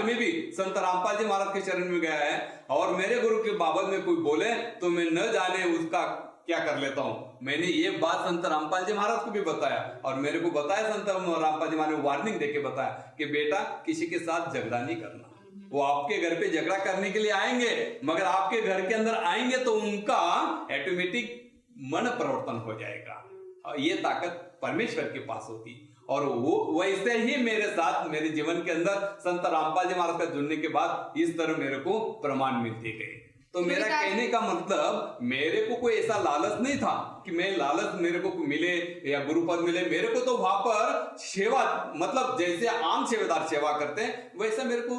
में भी संत रामपाल जी महाराज के चरण में गया है और मेरे गुरु के बाबत में कोई बोले तो मैं न जाने उसका क्या कर लेता हूं। मैंने ये बात संत रामपाल जी महाराज को भी बताया और मेरे को बताया संत रामपाल जी महाराज ने वार्निंग देके बताया कि बेटा किसी के साथ झगड़ा नहीं करना। वो आपके घर पे झगड़ा करने के लिए आएंगे, मगर आपके घर के अंदर आएंगे तो उनका ऑटोमेटिक मन परिवर्तन हो जाएगा और ये ताकत परमेश्वर के पास होती। और वो वैसे ही मेरे साथ मेरे जीवन के अंदर संत रामपाल जी महाराज का जुड़ने के बाद इस तरह मेरे को प्रमाण मिलते गए। तो मेरा कहने का मतलब मेरे को कोई ऐसा लालच नहीं था कि मैं लालच मेरे को मिले या गुरुपद मिले। मेरे को तो वहां पर सेवा, मतलब जैसे आम सेवादार सेवा करते हैं वैसे मेरे को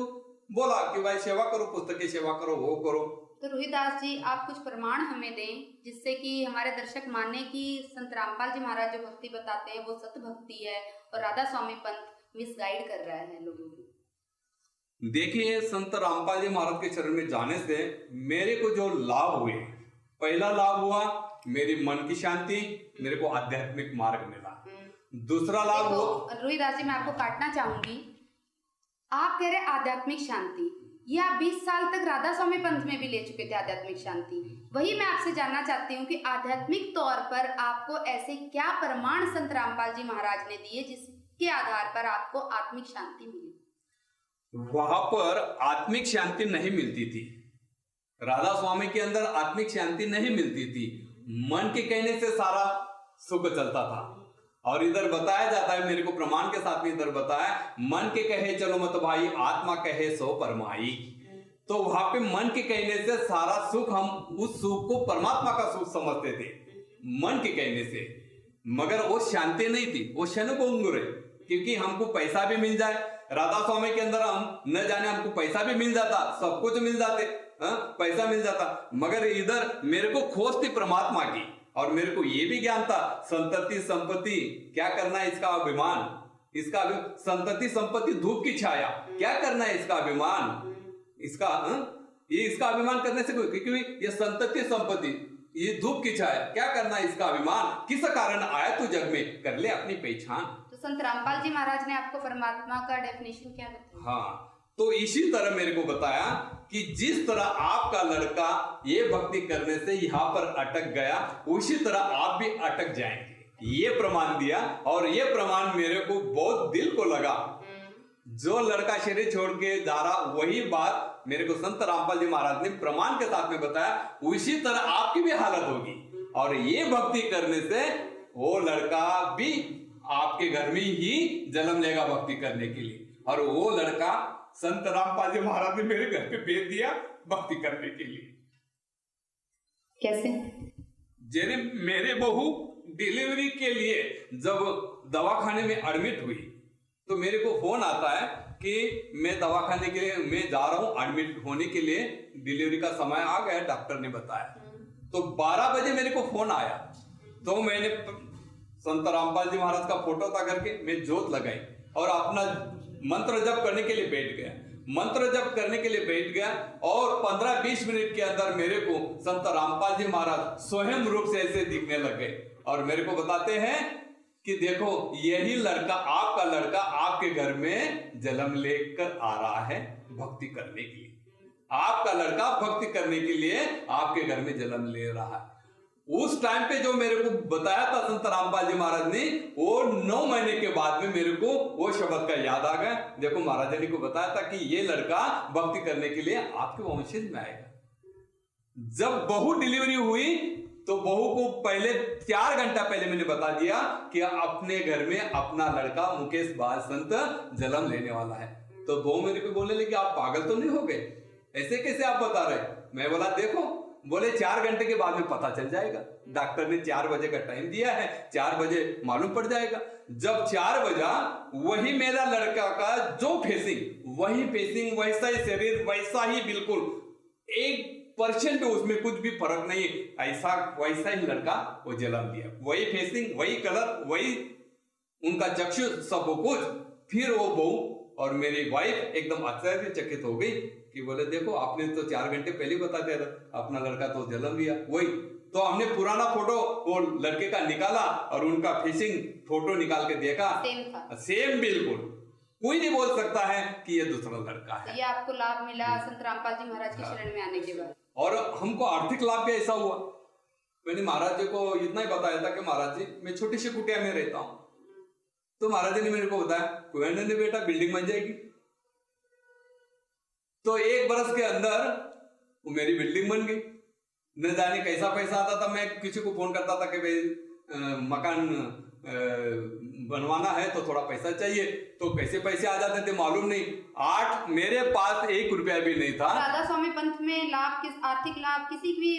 बोला कि भाई सेवा करो, पुस्तक की सेवा करो, वो करो। तो रोहिदास जी आप कुछ प्रमाण हमें दें जिससे कि हमारे दर्शक माने कि संत रामपाल जी महाराज जो भक्ति बताते हैं वो सत्य भक्ति है और राधा स्वामी पंथ मिसगाइड कर रहा है लोगों को। देखिए, संत रामपाल जी महाराज के चरण में जाने से मेरे को जो लाभ हुए, पहला लाभ हुआ मेरी मन की शांति, मेरे को आध्यात्मिक मार्ग मिला। दूसरा लाभ हुआ, रोहिदास जी मैं आपको काटना चाहूंगी, आप कह रहे आध्यात्मिक शांति, ये आप 20 साल तक राधा स्वामी पंथ में भी ले चुके थे आध्यात्मिक शांति। वही मैं आपसे जानना चाहती हूँ कि आध्यात्मिक तौर पर आपको ऐसे क्या प्रमाण संत रामपाल जी महाराज ने दिए जिसके आधार पर आपको आत्मिक शांति मिली? वहां पर आत्मिक शांति नहीं मिलती थी, राधा स्वामी के अंदर आत्मिक शांति नहीं मिलती थी। मन के कहने से सारा सुख चलता था और इधर बताया जाता है, मेरे को प्रमाण के साथ में इधर बताया, मन के कहे चलो मत भाई, आत्मा कहे सो परमाई। तो वहां पे मन के कहने से सारा सुख, हम उस सुख को परमात्मा का सुख समझते थे मन के कहने से, मगर वो शांति नहीं थी, वो क्षणभंगुर है। क्योंकि हमको पैसा भी मिल जाए, राधा स्वामी के अंदर हम न जाने हमको पैसा भी मिल जाता, सब कुछ मिल जाते, पैसा मिल जाता, मगर इधर मेरे को खोज थी परमात्मा की। और मेरे को ये भी ज्ञान था संतति संपत्ति क्या करना है, इसका अभिमान, इसका संतति संपत्ति धूप की छाया, क्या करना है इसका अभिमान, इसका अभिमान करने से कोई, क्योंकि ये संतति संपत्ति ये धूप की छाया, क्या करना है इसका अभिमान, किस कारण आया तू जग में, कर ले अपनी पहचान। तो संत रामपाल जी महाराज ने आपको परमात्मा का डेफिनेशन क्या बताया? हाँ, तो इसी तरह मेरे को बताया कि जिस तरह आपका लड़का ये भक्ति करने से यहाँ पर अटक गया, उसी तरह आप भी अटक जाएंगे, ये प्रमाण दिया। और ये प्रमाण मेरे को बहुत दिल को लगा। जो लड़का शरीर छोड़ के जा रहा, वही बात मेरे को संत रामपाल जी महाराज ने प्रमाण के साथ में बताया, उसी तरह आपकी भी हालत होगी। और ये भक्ति करने से वो लड़का भी आपके घर में ही जन्म लेगा भक्ति करने के लिए। और वो लड़का संत रामपाल जी महाराज ने मेरे घर पे भेज दिया भक्ति करने के लिए। कैसे? जेने मेरे बहू डिलीवरी के लिए जब दवाखाने में एडमिट हुई तो मेरे को फोन आता है कि मैं दवाखाने के लिए मैं जा रहा हूं एडमिट होने के लिए, डिलीवरी का समय आ गया डॉक्टर ने बताया। तो 12 बजे मेरे को फोन आया, तो मैंने संत रामपाल जी महाराज का फोटो था करके मैं जोत लगाई और अपना मंत्र जप करने के लिए बैठ गया। मंत्र जप करने के लिए बैठ गया और 15-20 मिनट के अंदर मेरे को संत रामपाल जी महाराज स्वयं रूप से ऐसे दिखने लगे और मेरे को बताते हैं कि देखो यही लड़का, आपका लड़का आपके घर में जन्म लेकर आ रहा है भक्ति करने के लिए। आपका लड़का भक्ति करने के लिए आपके घर में जन्म ले रहा है। उस टाइम पे जो मेरे को बताया था संत रामपाल जी महाराज ने, वो 9 महीने के बाद में मेरे को वो शब्द का याद आ गया। देखो महाराज जी को बताया था कि ये लड़का भक्ति करने के लिए आपके वंशज में आएगा। जब बहू डिलीवरी हुई तो बहू को पहले 4 घंटा पहले मैंने बता दिया कि अपने घर में अपना लड़का मुकेश बाल संत जन्म लेने वाला है। तो बहू मेरे को बोलने लगी आप पागल तो नहीं हो गए, ऐसे कैसे आप बता रहे? मैं बोला देखो, बोले 4 घंटे के बाद में पता चल जाएगा, डॉक्टर ने 4 बजे का टाइम दिया है, 4 बजे मालूम पड़ जाएगा। जब 4 बजा, वही मेरा लड़का का जो फेसिंग, वही फेसिंग, वैसा ही शरीर, वैसा ही बिल्कुल 1% उसमें कुछ भी फर्क नहीं, ऐसा वैसा ही लड़का वो जन्म दिया, वही फेसिंग, वही कलर, वही उनका चक्षु, सब कुछ। फिर वो बहू और मेरी वाइफ एकदम आश्चर्यचकित हो गई कि बोले देखो आपने तो 4 घंटे पहले बता दिया था अपना लड़का तो जन्म लिया। वही तो हमने पुराना फोटो वो लड़के का निकाला और उनका फेसिंग फोटो निकाल के देखा, सेम बिल्कुल, कोई नहीं बोल सकता है कि ये दूसरा लड़का है। ये आपको लाभ मिला संत रामपाल जी महाराज की शरण में आने के बाद? और हमको आर्थिक लाभ भी ऐसा हुआ। मैंने महाराज जी को इतना ही बताया था कि महाराज जी मैं छोटी सी कुटिया में रहता हूँ, तो महाराज जी ने मेरे को बताया कोई नहीं बेटा बिल्डिंग बन जाएगी। तो 1 बरस के अंदर वो मेरी बिल्डिंग बन गई। न जाने कैसा पैसा आता था, मैं किसी को फोन करता था कि भाई मकान बनवाना है तो थोड़ा पैसा चाहिए, तो कैसे पैसे आ जाते थे मालूम नहीं। मेरे पास 1 रुपया भी नहीं था। राधा स्वामी पंथ में लाभ, आर्थिक लाभ किसी भी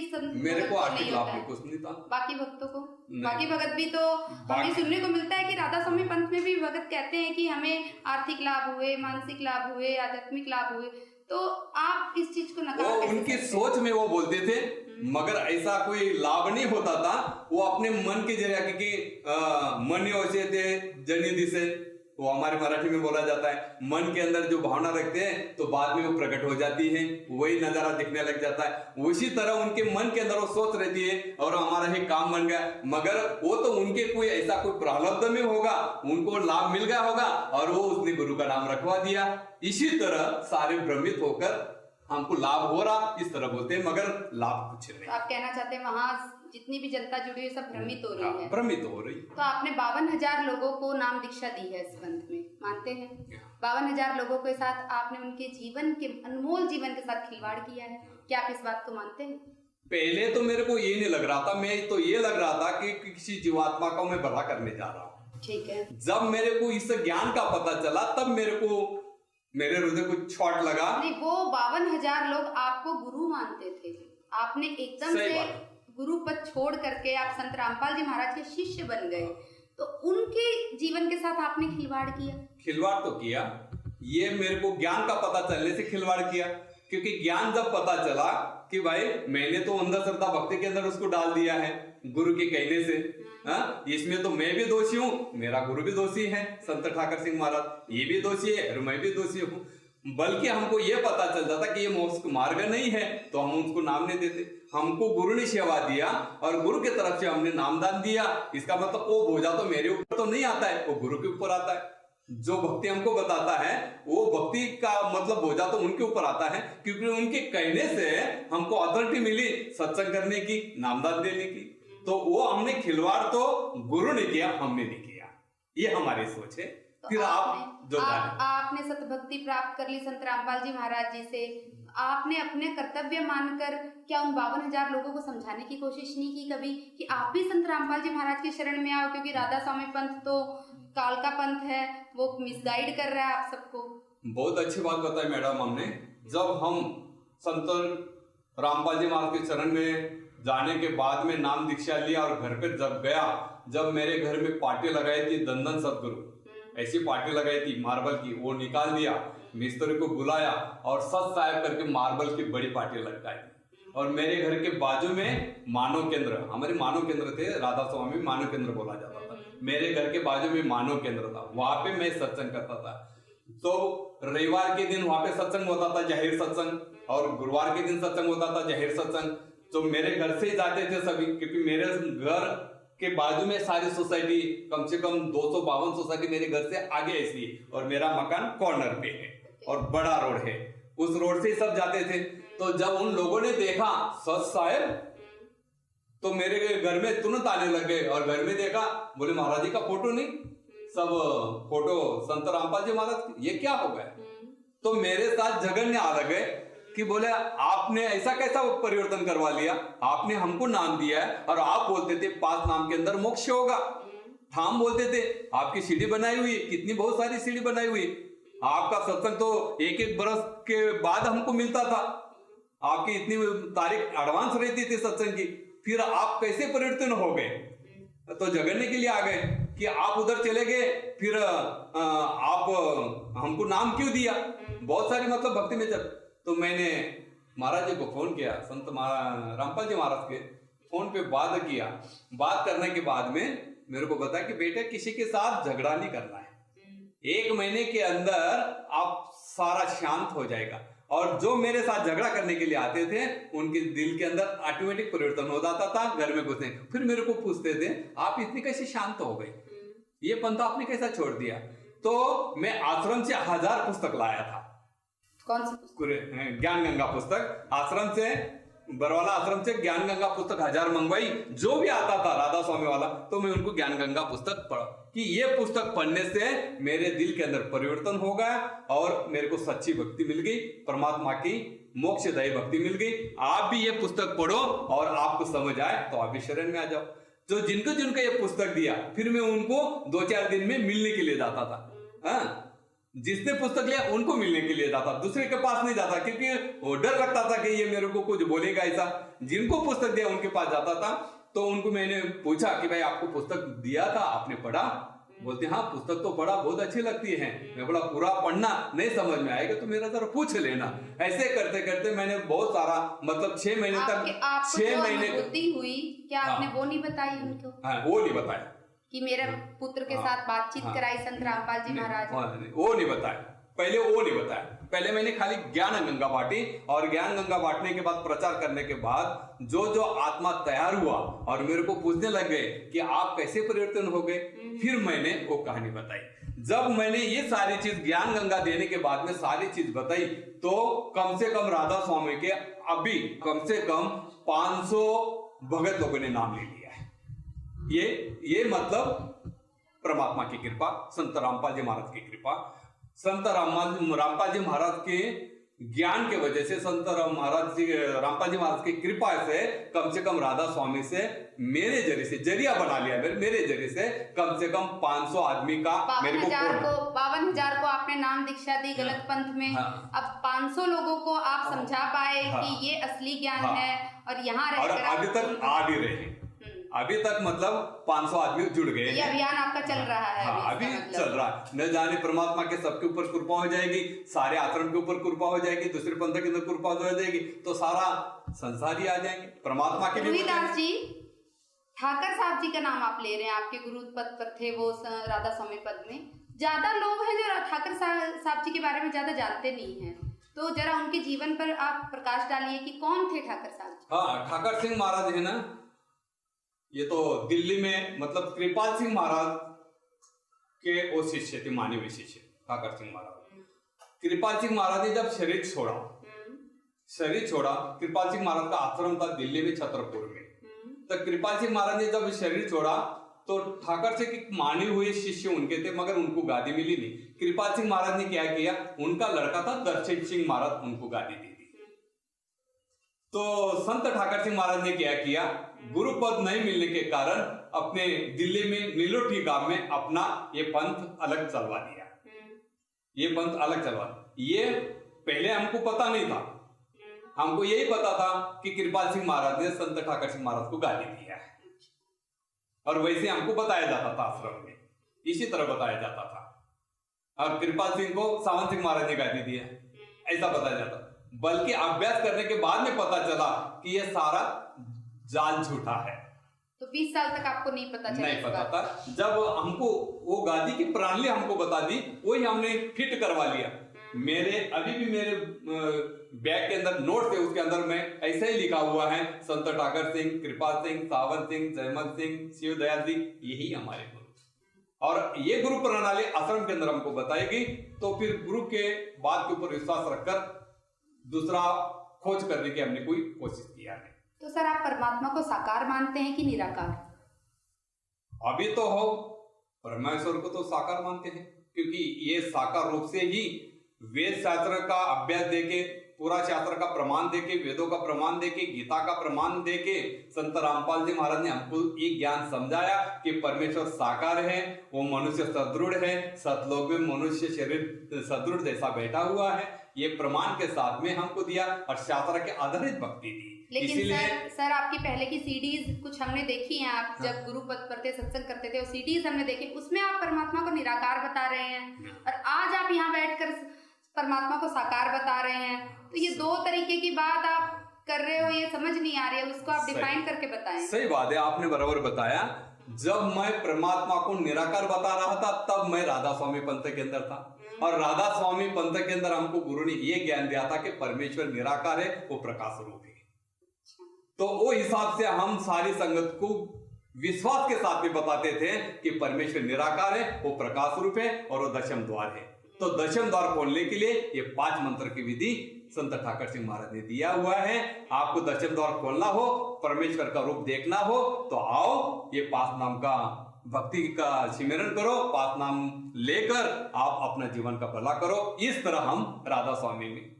मेरे को आर्थिक लाभ भी कुछ नहीं था। बाकी भक्तों को, बाकी भगत भी तो हमें सुनने को मिलता है कि राधा स्वामी पंथ में भी भगत कहते हैं कि हमें आर्थिक लाभ हुए, मानसिक लाभ हुए, आध्यात्मिक लाभ हुए। तो आप इस चीज को नकार कैसे? उनकी सोच में वो बोलते थे, मगर ऐसा कोई लाभ नहीं होता था। वो अपने मन के जरिए, क्योंकि मन वैसे थे जनी दिसे, वो हमारे मराठी में बोला जाता है, मन के अंदर जो भावना रखते हैं तो बाद में वो प्रकट हो जाती है, वही नजारा दिखने लग जाता है। उसी तरह उनके मन के अंदर वो सोच रहती है और हमारा ही काम बन गया, मगर वो तो उनके कोई ऐसा कोई प्रारब्ध में होगा, उनको लाभ मिल गया होगा और वो उसने गुरु का नाम रखवा दिया। इसी तरह सारे भ्रमित होकर हमको लाभ हो रहा इस तरह बोलते हैं, मगर लाभ कुछ नहीं। तो आप कहना चाहते हैं वहाँ जितनी भी जनता जुड़ी है सब भ्रमित हो रही है? भ्रमित हो रही। तो आपने 52,000 लोगों को नाम दीक्षा दी है इस पंथ में, मानते हैं? 52,000 लोगों के साथ आपने उनके जीवन के, अनमोल जीवन के साथ खिलवाड़ किया है, क्या आप इस बात को मानते हैं? पहले तो मेरे को ये नहीं लग रहा था, मैं तो ये लग रहा था कि किसी जीवात्मा को मैं भला करने जा रहा हूँ। ठीक है। जब मेरे को इस ज्ञान का पता चला तब मेरे हृदय को चोट लगा। नहीं, वो 52,000 लोग आपको गुरु मानते थे, आपने एकदम से गुरु पद छोड़ करके आप संत रामपाल जी महाराज के शिष्य बन गए, तो उनके जीवन के साथ आपने खिलवाड़ किया। खिलवाड़ तो किया, ये मेरे को ज्ञान का पता चलने से खिलवाड़ किया, क्योंकि ज्ञान जब पता चला कि भाई मैंने तो अंधश्रद्धा भक्ति के अंदर उसको डाल दिया है गुरु के कहने से, इसमें तो मैं भी दोषी हूँ, मेरा गुरु भी दोषी है संत ठाकर सिंह महाराज, ये भी दोषी है और मैं भी दोषी हूँ। बल्कि हमको ये पता चल जाता कि ये मोक्ष मार्ग नहीं है तो हम उसको नाम नहीं देते। हमको गुरु ने सेवा दिया और गुरु की तरफ से हमने नामदान दिया, इसका मतलब वो बोझा तो मेरे ऊपर तो नहीं आता है, वो गुरु के ऊपर आता है। जो भक्ति हमको बताता है वो भक्ति का मतलब बोझा तो उनके ऊपर आता है, क्योंकि उनके कहने से हमको अथॉरिटी मिली सत्संग करने की, नामदान देने की। तो वो हमने खिलवाड़ तो गुरु ने किया, हमने नहीं किया, ये हमारी सोच है। तो फिर आपने सतभक्ति प्राप्त कर ली संत रामपाल जी महाराज जी से, आपने अपने कर्तव्य मानकर क्या उन 52,000 लोगों को समझाने की कोशिश नहीं की कभी कि आप भी संत रामपाल जी महाराज की शरण में आओ, क्योंकि राधा स्वामी पंथ तो काल का पंथ है, वो मिसगाइड कर रहा है आप सबको? बहुत अच्छी बात बताई मैडम हमने। जब हम संत रामपाल जी महाराज के चरण में जाने के बाद में नाम दीक्षा लिया और घर पे जब गया, जब मेरे घर में पार्टी लगाई थी दंदन सतगुरु, ऐसी पार्टी लगाई थी मार्बल की, वो निकाल दिया, मिस्त्री को बुलाया और सत साहब करके मार्बल की बड़ी पार्टी लगाई। और मेरे घर के बाजू में मानव केंद्र, हमारे मानव केंद्र थे, राधा स्वामी मानव केंद्र बोला जाता था, मेरे घर के बाजू में मानव केंद्र था, वहां पे मैं सत्संग करता था। तो रविवार के दिन वहां पे सत्संग होता था, जाहिर सत्संग, और गुरुवार के दिन सत्संग होता था, जाहिर सत्संग। तो मेरे घर से ही जाते थे सभी, क्योंकि मेरे घर के बाजू में सारी सोसाइटी, कम से कम 252 सोसाइटी मेरे घर से आगे ऐसी, और मेरा मकान कॉर्नर पे है और बड़ा रोड है, उस रोड से ही सब जाते थे। तो जब उन लोगों ने देखा सत साहब, तो मेरे घर में तुरंत आने लग गए और घर में देखा, बोले महाराज जी का फोटो नहीं, सब फोटो संत रामपाल जी महाराज, ये क्या हो गया? तो मेरे साथ झगड़ने आ लगे कि बोले आपने ऐसा कैसा परिवर्तन करवा लिया, आपने हमको नाम दिया है और आप बोलते थे 5 नाम के अंदर मोक्ष होगा। हम बोलते थे आपकी सीढ़ी बनाई हुई है, कितनी बहुत सारी सीढ़ी बनाई हुई है, आपका सत्संग तो 1-1 बरस के बाद हमको मिलता था, आपकी इतनी तारीख एडवांस रहती थी सत्संग की, फिर आप कैसे परिवर्तन हो गए? तो झगड़ने के लिए आ गए कि आप उधर चले गए, फिर आप हमको नाम क्यों दिया? बहुत सारी मतलब भक्ति में चल। तो मैंने महाराज जी को फोन किया, संत रामपाल जी महाराज के फोन पे बात किया। बात करने के बाद में मेरे को बताया कि बेटे किसी के साथ झगड़ा नहीं करना है, 1 महीने के अंदर आप सारा शांत हो जाएगा। और जो मेरे साथ झगड़ा करने के लिए आते थे उनके दिल के अंदर ऑटोमेटिक परिवर्तन हो जाता था, घर में घुसने। फिर मेरे को पूछते थे आप इतनी कैसे शांत हो गए, ये पंथ आपने कैसा छोड़ दिया? तो मैं आश्रम से 1000 पुस्तक लाया था। कौन सी पुस्तक? ज्ञान गंगा पुस्तक। आश्रम से, बरवाला आश्रम से ज्ञान गंगा पुस्तक 1000 मंगवाई। जो भी आता था राधा स्वामी वाला तो मैं उनको ज्ञान गंगा पुस्तक पढ़ा कि ये पुस्तक पढ़ने से मेरे दिल के अंदर परिवर्तन हो गया और मेरे को सच्ची भक्ति मिल गई, परमात्मा की मोक्षदायी भक्ति मिल गई। आप भी ये पुस्तक पढ़ो और आपको समझ आए तो आप भी शरण में आ जाओ। जो जिनको जिनको ये पुस्तक दिया फिर मैं उनको 2-4 दिन में मिलने के लिए जाता था। जिसने पुस्तक लिया उनको मिलने के लिए जाता, दूसरे के पास नहीं जाता, क्योंकि वो डर लगता था कि ये मेरे को कुछ बोलेगा ऐसा। जिनको पुस्तक दिया उनके पास जाता था। तो उनको मैंने पूछा कि भाई आपको पुस्तक दिया था, आपने पढ़ा? बोलते हाँ पुस्तक तो पढ़ा, बहुत अच्छी लगती है। मैं बोला पूरा पढ़ना, नहीं समझ में आएगा तो मेरा जरा पूछ लेना। ऐसे करते करते मैंने बहुत सारा मतलब 6 महीने तक, 6 महीने हुई क्या आपने वो नहीं बताई उनको? हाँ, वो नहीं बताया कि मेरे पुत्र के साथ बातचीत कराई संत रामपाल जी महाराज? वो नहीं बताया, पहले वो नहीं बताया। पहले मैंने खाली ज्ञान गंगा बांटी और ज्ञान गंगा बांटने के बाद, प्रचार करने के बाद जो जो आत्मा तैयार हुआ और मेरे को पूछने लग गए कि आप कैसे परिवर्तन हो गए, फिर मैंने वो कहानी बताई। जब मैंने ये सारी चीज ज्ञान गंगा देने के बाद में सारी चीज बताई तो कम से कम राधा स्वामी के अभी कम से कम 500 भगत लोगों ने नाम ले लिया है। ये मतलब परमात्मा की कृपा, संत रामपाल जी महाराज की कृपा। संत रामपाल जी महाराज के ज्ञान के वजह से, संत रामपाल जी महाराज की कृपा से कम राधा स्वामी से मेरे जरिए से जरिया बना लिया। मेरे जरिए से कम 500 आदमी का मेरे को 52,000 को आपने नाम दीक्षा दी गलत पंथ में। हाँ। अब 500 लोगों को आप समझा पाए कि ये असली ज्ञान है और यहाँ रहकर अभी तक आ भी रहे हैं। अभी तक मतलब 500 आदमी जुड़ गए। ये अभियान आपका चल रहा है? हाँ, अभी चल रहा है। न जाने परमात्मा के सबके ऊपर कृपा हो जाएगी, सारे आश्रम के ऊपर कृपा हो जाएगी, दूसरे पंथ के अंदर कृपा हो जाएगी तो सारा संसार ही आ जाएंगे परमात्मा के लिए। दास जी, ठाकर साहब जी का नाम आप ले रहे हैं, आपके गुरु पद पर थे वो राधा स्वामी पद में। ज्यादा लोग हैं जो ठाकर साहब जी के बारे में ज्यादा जानते नहीं है, तो जरा उनके जीवन पर आप प्रकाश डालिए कि कौन थे ठाकर साहब जी? हाँ, ठाकर सिंह महाराज है ना, ये तो दिल्ली में मतलब कृपाल सिंह महाराज के वो शिष्य थे, मानवीय शिष्य ठाकर सिंह महाराज। कृपाल सिंह महाराज ने जब शरीर छोड़ा, कृपाल सिंह महाराज का आश्रम था दिल्ली में छतरपुर में। तो कृपाल सिंह महाराज ने जब शरीर छोड़ा तो ठाकर सिंह के माने हुए शिष्य उनके थे, मगर उनको गादी मिली नहीं। कृपाल सिंह महाराज ने क्या किया, उनका लड़का था दर्शन सिंह महाराज, उनको गादी दी थी। तो संत ठाकर सिंह महाराज ने क्या किया, गुरु पद नहीं मिलने के कारण अपने दिल्ली में नीलोठी गांव में अपना ये पंथ अलग चलवा दिया। ये पहले हमको पता नहीं था, हमको यही पता था कि कृपाल सिंह महाराज ने संत ठाकर सिंह महाराज को गाली दिया है और वैसे हमको बताया जाता था आश्रम में, इसी तरह बताया जाता था। और कृपाल सिंह को सावन सिंह महाराज ने गाली दिया, ऐसा बताया जाता। बल्कि अभ्यास करने के बाद में पता चला कि ये सारा जाल झूठा है। तो 20 साल तक आपको नहीं पता चला? नहीं पता था। जब हमको वो गादी की प्रणाली हमको बता दी, वही हमने फिट करवा लिया। मेरे अभी भी मेरे बैग के अंदर नोट्स है, उसके अंदर में ऐसे ही लिखा हुआ है संत ठाकर सिंह, कृपाल सिंह, सावन सिंह, जयमल सिंह, शिव दयाल सिंह, यही हमारे गुरु। और ये गुरु प्रणाली आश्रम के अंदर हमको बताएगी। तो फिर गुरु के बात के ऊपर विश्वास रखकर दूसरा खोज करने की हमने कोई कोशिश किया है। तो सर, आप परमात्मा को साकार मानते हैं कि निराकार? अभी तो हो परमेश्वर को तो साकार मानते हैं, क्योंकि ये साकार रूप से ही वेद शास्त्र का अभ्यास देके पूरा शास्त्र का प्रमाण देके, वेदों का प्रमाण देके, गीता का प्रमाण देके संत रामपाल जी महाराज ने हमको एक ज्ञान समझाया कि परमेश्वर साकार है, वो मनुष्य सदृढ़ है, सतलोक में मनुष्य शरीर सदृढ़ जैसा बैठा हुआ है। ये प्रमाण के साथ में हमको दिया और शास्त्र के आधारित भक्ति दी। लेकिन सर आपकी पहले की सीडीज कुछ हमने देखी हैं, आप जब गुरु पद पर थे, सत्संग करते थे, वो सीडीज हमने देखी, उसमें आप परमात्मा को निराकार बता रहे हैं और आज आप यहाँ बैठकर परमात्मा को साकार बता रहे हैं। तो ये दो तरीके की बात आप कर रहे हो, ये समझ नहीं आ रही है, उसको आप डिफाइन करके बताएं। सही बात है, आपने बराबर बताया। जब मैं परमात्मा को निराकार बता रहा था तब मैं राधा स्वामी पंथ के अंदर था, और राधा स्वामी पंथ के अंदर हमको गुरु ने ये ज्ञान दिया था कि परमेश्वर निराकार है, वो प्रकाश रूप है। तो वो हिसाब से हम सारी संगत को विश्वास के साथ में बताते थे कि परमेश्वर निराकार है, वो प्रकाश रूप है और वो दशम द्वार है। तो दशम द्वार खोलने के लिए ये 5 मंत्र की विधि संत ठाकर सिंह महाराज ने दिया हुआ है। आपको दशम द्वार खोलना हो, परमेश्वर का रूप देखना हो, तो आओ ये 5 नाम का भक्ति का सिमरन करो, 5 नाम लेकर आप अपना जीवन का भला करो। इस तरह हम राधा स्वामी में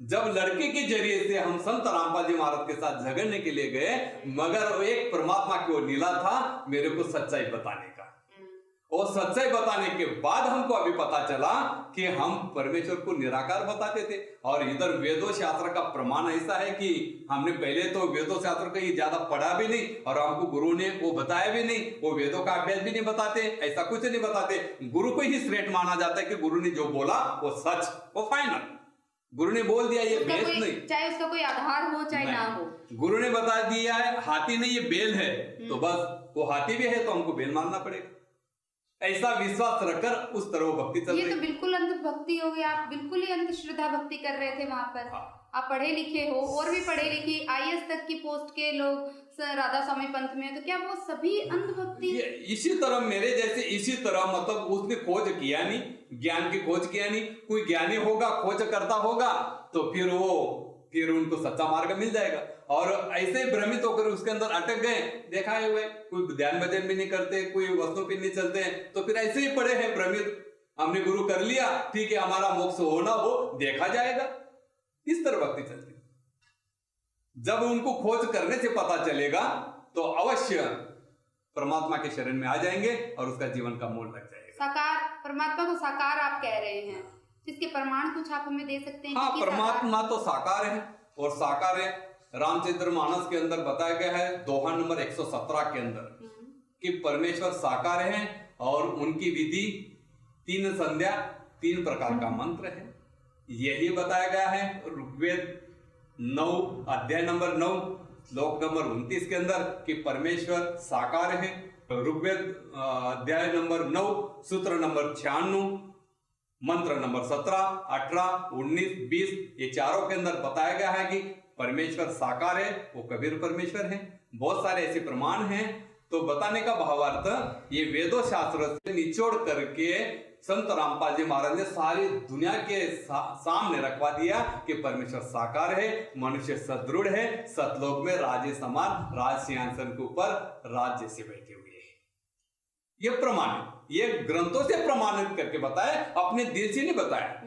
जब लड़के के जरिए से हम संत रामपाल जी महाराज के साथ झगड़ने के लिए गए, मगर एक परमात्मा की ओर नीला था मेरे को सच्चाई बताने का। और सच्चाई बताने के बाद हमको अभी पता चला कि हम परमेश्वर को निराकार बताते थे। और इधर वेदों शास्त्र का प्रमाण ऐसा है कि हमने पहले तो वेदों शास्त्र को ये ज्यादा पढ़ा भी नहीं और हमको गुरु ने वो बताया भी नहीं, वो वेदों का अभ्यास भी नहीं बताते, ऐसा कुछ नहीं बताते। गुरु को ही श्रेष्ठ माना जाता है कि गुरु ने जो बोला वो सच, वो फाइनल, गुरु ने बोल दिया, ये बेस नहीं, चाहे उसका कोई आधार हो चाहे ना हो, गुरु ने बता दिया है हाथी नहीं ये बेल है, तो बस वो हाथी भी है तो हमको बेल मानना पड़ेगा। ऐसा विश्वास रखकर उस तरह वो भक्ति चल रही। ये तो बिल्कुल अंध भक्ति हो गई, आप बिल्कुल ही अंध श्रद्धा भक्ति कर रहे थे वहां पर। आप पढ़े लिखे हो और भी पढ़े लिखे IAS तक की पोस्ट के लोग राधा स्वामी पंथ में, तो क्या वो सभी अंध भक्ति? इसी तरह मेरे जैसे इसी तरह मतलब उसने खोज किया नहीं, ज्ञान की खोज किया नहीं। कोई ज्ञानी होगा, खोज करता होगा तो फिर उनको सच्चा मार्ग मिल जाएगा। और ऐसे भ्रमित होकर उसके अंदर अटक गए, देखा है हुए, कोई ध्यान भजन भी नहीं करते, कोई वस्तु भी नहीं चलते, तो फिर ऐसे ही पड़े हैं भ्रमित। हमने गुरु कर लिया, ठीक है, हमारा मोक्ष होना हो देखा जाएगा। इस तरह भक्ति चलती। जब उनको खोज करने से पता चलेगा तो अवश्य परमात्मा के शरण में आ जाएंगे और उसका जीवन का मोल लग जाएगा। साकार परमात्मा को साकार आप कह रहे हैं, जिसके प्रमाण कुछ आप हमें दे सकते हैं? हाँ, परमात्मा तो साकार है और साकार है। रामचरितमानस के अंदर बताया गया है दोहा नंबर 117 के अंदर कि परमेश्वर साकार है और उनकी विधि 3 संध्या 3 प्रकार का मंत्र है। यही बताया गया है ऋग्वेद 9 अध्याय नंबर 9 श्लोक नंबर 29 के अंदर कि परमेश्वर साकार है। ऋग्वेद अध्याय नंबर 9 सूत्र नंबर 96 मंत्र नंबर 17, 18, 19, 20 ये चारों के अंदर बताया गया है कि परमेश्वर साकार है, वो कबीर परमेश्वर है। बहुत सारे ऐसे प्रमाण हैं। तो बताने का भावार्थ ये वेदों शास्त्र से निचोड़ करके संत रामपाल जी महाराज ने सारी दुनिया के सामने रखवा दिया कि परमेश्वर साकार है, मनुष्य सदृढ़ है, सतलोक में राजे समान राज सिंहासन के ऊपर राज जैसे बैठे हुए हैं। ये प्रमाण, ये ग्रंथों से प्रमाणित करके बताया, अपने दिल से नहीं बताया।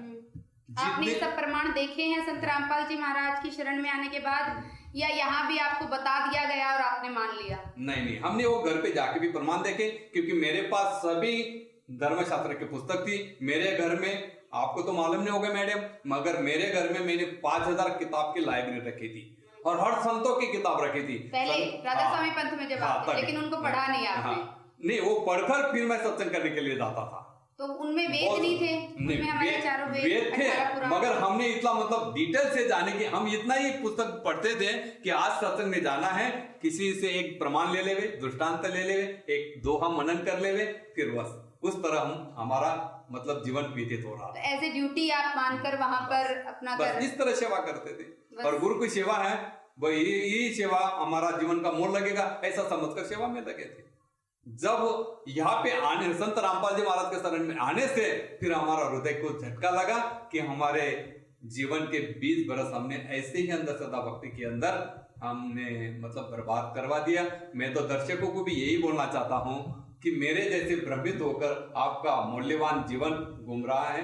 आपने सब प्रमाण देखे हैं संत रामपाल जी महाराज की शरण में आने के बाद, या यहाँ भी आपको बता दिया गया और आपने मान लिया? नहीं, हमने वो घर पे जाके भी प्रमाण देखे, क्योंकि मेरे पास सभी धर्मशास्त्र की पुस्तक थी। मेरे घर में, आपको तो मालूम नहीं होगा मैडम, मगर मेरे घर में मैंने 5000 किताब की लाइब्रेरी रखी थी और हर संतों की किताब रखी थी। पहले राधा स्वामी पंथ में जब आप थे, लेकिन उनको पढ़ा नहीं आपने? नहीं, वो पढ़कर फिर मैं सत्संग करने के लिए जाता था। तो उनमें वेद नहीं थे? उनमें हमारे चारों वेद थे, मगर हमने इतना मतलब डिटेल से जाने की, हम इतना ही पुस्तक पढ़ते थे कि आज सत्संग में जाना है, किसी से एक प्रमाण ले लेवे, दृष्टांत ले लेवे, एक दोहा मनन कर लेवे, फिर बस उस तरह हमारा मतलब जीवन व्यतीत हो रहा था। एज ए ड्यूटी आप मानकर वहां पर अपना बस इस तरह सेवा करते थे। और गुरु की सेवा है, वही यही सेवा हमारा जीवन का मोल लगेगा, ऐसा समझकर सेवा में लगे थे। जब यहाँ पे आने, संत रामपाल जी महाराज के शरण में आने से फिर हमारा हृदय को झटका लगा कि हमारे जीवन के 20 बरस हमने ऐसे ही अंधश्रद्धा भक्ति के अंदर हमने मतलब बर्बाद करवा दिया। मैं तो दर्शकों को भी यही बोलना चाहता हूँ कि मेरे जैसे भ्रमित होकर आपका मूल्यवान जीवन गुम रहा है।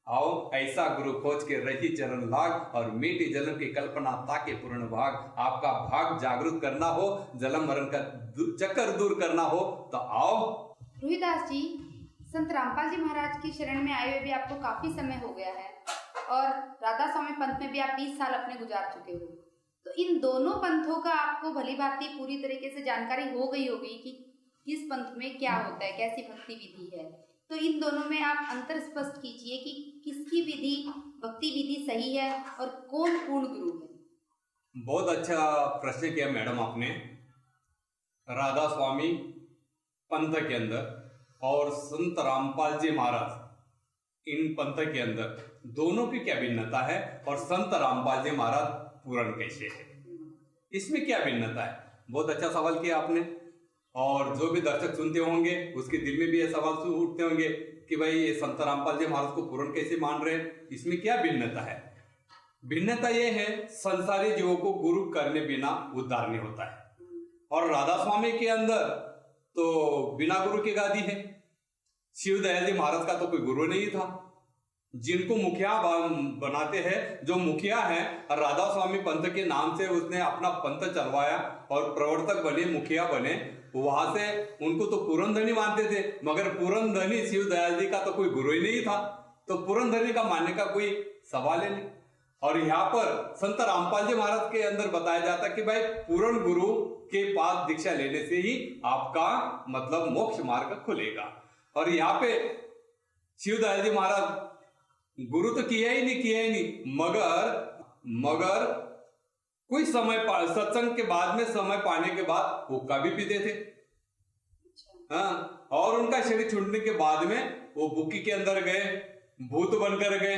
आओ ऐसा गुरु खोज के रही चरण लाग, और मीठी जन्म की कल्पना ताके पूर्ण भाग। आपका भाग जागृत करना हो, जन्म मरण का चक्कर दूर करना हो तो आओ। रोहिदास जी, संत रामपाल जी महाराज की शरण में आए हुए भी आपको काफी समय हो गया है, और राधा स्वामी पंथ में भी आप 20 साल अपने गुजार चुके हो, तो इन दोनों पंथों का आपको भली भांति पूरी तरीके से जानकारी हो गई होगी कि किस पंथ में क्या होता है, कैसी भक्ति विधि है। तो इन दोनों में आप अंतर स्पष्ट कीजिए कि किसकी विधि, भक्ति विधि सही है और कौन पूर्ण गुरु है। बहुत अच्छा प्रश्न किया मैडम आपने। राधा स्वामी पंथ के अंदर और संत रामपाल जी महाराज, इन पंथ के अंदर दोनों की क्या भिन्नता है, और संत रामपाल जी महाराज पूर्ण कैसे है, इसमें क्या भिन्नता है? बहुत अच्छा सवाल किया आपने। और जो भी दर्शक सुनते होंगे उसके दिल में भी ये सवाल उठते होंगे कि भाई ये संत रामपाल जी महाराज को पूर्ण कैसे मान रहे हैं, इसमें क्या भिन्नता है? भिन्नता ये है, संसारी जीवों को गुरु करने बिना उद्धार नहीं होता है, और राधा स्वामी के अंदर तो बिना गुरु की गादी है। शिव दयाल जी महाराज का तो कोई गुरु नहीं था, जिनको मुखिया बनाते हैं, जो मुखिया है राधा स्वामी पंथ के नाम से उसने अपना पंथ चलवाया और प्रवर्तक बने, मुखिया बने, वहां से उनको तो पुरंधनी मानते थे, मगर पुरंधनी शिव दयाल जी का तो कोई गुरु ही नहीं था, तो पुरंधनी का मानने का कोई सवाल ही नहीं। और यहाँ पर संत रामपाल जी महाराज के अंदर बताया जाता कि भाई पूर्ण गुरु के पास दीक्षा लेने से ही आपका मतलब मोक्ष मार्ग खुलेगा। और यहाँ पे शिव दयाल जी महाराज गुरु तो किया ही नहीं, मगर कोई समय सत्संग के बाद में समय पाने के बाद हुक्का भी पीते थे। हाँ, और उनका शरीर छूटने के बाद में वो बुक्की के अंदर गए, भूत बनकर गए।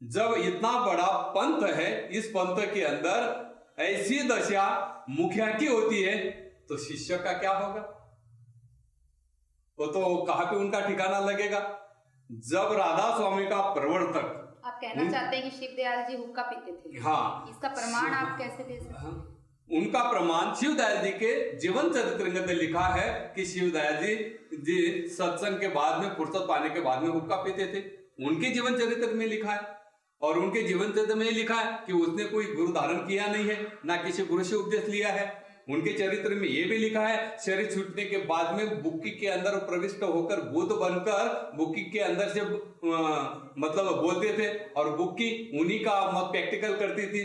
जब इतना बड़ा पंथ है, इस पंथ के अंदर ऐसी दशा मुखिया की होती है, तो शिष्य का क्या होगा? वो तो कहाँ पे उनका ठिकाना लगेगा? जब राधा स्वामी का प्रवर्तक, आप कहना चाहते हैं कि शिव दयाल जी हुक्का पीते थे? हाँ, इसका प्रमाण आप कैसे दे सकते हैं? हाँ, उनका प्रमाण शिव दयाल जी के जीवन चरित्र में लिखा है कि शिव दयाल जी सत्संग के बाद में, फुर्सत पाने के बाद में हुक्का पीते थे। उनके जीवन चरित्र में लिखा है, और उनके जीवन चरित्र में लिखा है कि उसने कोई गुरु धारण किया नहीं है, ना किसी गुरु से उपदेश लिया है। उनके चरित्र में ये भी लिखा है, शरीर छूटने के बाद में बुक्की के अंदर प्रविष्ट होकर भूत बनकर बुक्की के अंदर से मतलब बोलते थे, और बुक्की उन्हीं का प्रैक्टिकल करती थी,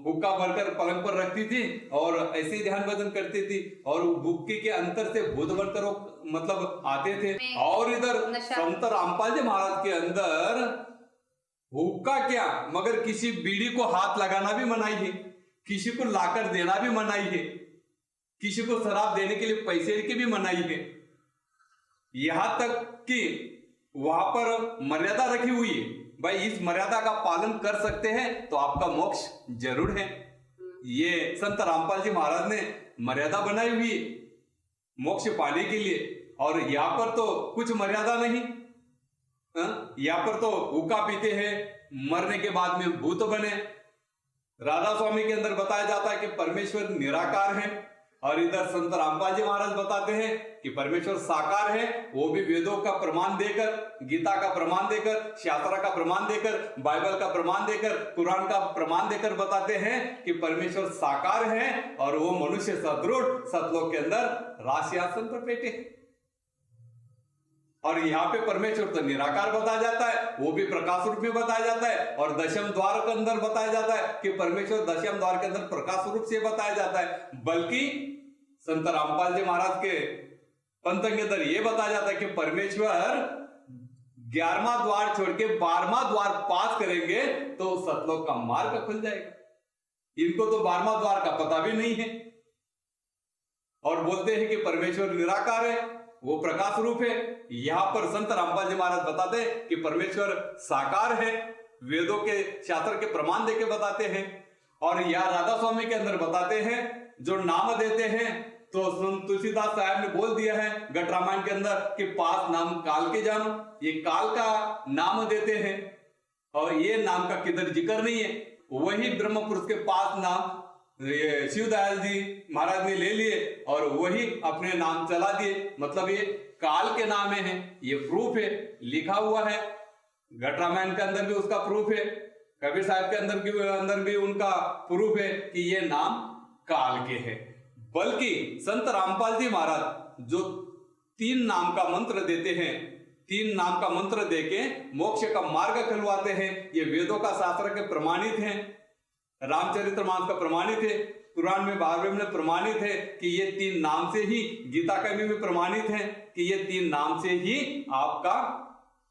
हुक्का भरकर पलंग पर रखती थी और ऐसे ही ध्यान भजन करती थी, और बुक्की के अंदर से भूत बनकर वो मतलब आते थे। और इधर संत रामपाल जी महाराज के अंदर हुक्का क्या, मगर किसी बीड़ी को हाथ लगाना भी मनाही है, किसी को लाकर देना भी मनाही है, किसी को शराब देने के लिए पैसे की भी मनाही है। यहां तक कि वहां पर मर्यादा रखी हुई है, भाई इस मर्यादा का पालन कर सकते हैं तो आपका मोक्ष जरूर है। ये संत रामपाल जी महाराज ने मर्यादा बनाई हुई है मोक्ष पाने के लिए, और यहां पर तो कुछ मर्यादा नहीं। यहाँ पर तो हुक्का पीते हैं, मरने के बाद में भूत बने। राधा स्वामी के अंदर बताया जाता है कि परमेश्वर निराकार है, और इधर संत रामपाल जी महाराज बताते हैं कि परमेश्वर साकार है। वो भी वेदों का प्रमाण देकर, गीता का प्रमाण देकर, शास्त्र का प्रमाण देकर, बाइबल का प्रमाण देकर, कुरान का प्रमाण देकर बताते हैं कि परमेश्वर साकार है, और वो मनुष्य सदृढ़ सतलोक के अंदर राशियासन पर बैठे हैं। और यहाँ पे परमेश्वर तो निराकार बताया जाता है, वो भी प्रकाश रूप में बताया जाता है, और दशम द्वार के अंदर बताया जाता है कि परमेश्वर दशम द्वार के अंदर प्रकाश रूप से बताया जाता है। बल्कि संत रामपाल जी महाराज के पंथ के अंदर ये बताया जाता है कि परमेश्वर 11वां द्वार छोड़ के 12वां द्वार पास करेंगे तो सतलोक का मार्ग खुल जाएगा। इनको तो 12वां द्वार का पता भी नहीं है, और बोलते हैं कि परमेश्वर निराकार है, वो प्रकाश रूप है। यहां पर संत रामपाल जी महाराज बताते हैं कि परमेश्वर साकार है, वेदों के शास्त्र के प्रमाण देके बताते हैं। और यह राधा स्वामी के अंदर बताते हैं, जो नाम देते हैं, तो तुलसीदास साहब ने बोल दिया है गट रामायण के अंदर कि पास नाम काल के जानो, ये काल का नाम देते हैं, और ये नाम का किधर जिक्र नहीं है। वही ब्रह्म पुरुष के पास नाम ये शिव दयाल जी महाराज ने ले लिए और वही अपने नाम चला दिए, मतलब ये काल के नाम है, ये प्रूफ है, लिखा हुआ है। घट रामायण के अंदर भी उसका प्रूफ है, कबीर साहब के अंदर भी उनका प्रूफ है कि ये नाम काल के हैं। बल्कि संत रामपाल जी महाराज जो 3 नाम का मंत्र देते हैं, 3 नाम का मंत्र देके मोक्ष का मार्ग कहलवाते हैं, ये वेदों का शास्त्र के प्रमाणित हैं, रामचरितमानस का प्रमाणित है, कुरान में 12वें में प्रमाणित है कि ये 3 नाम से ही, गीता का में प्रमाणित है कि ये 3 नाम से ही आपका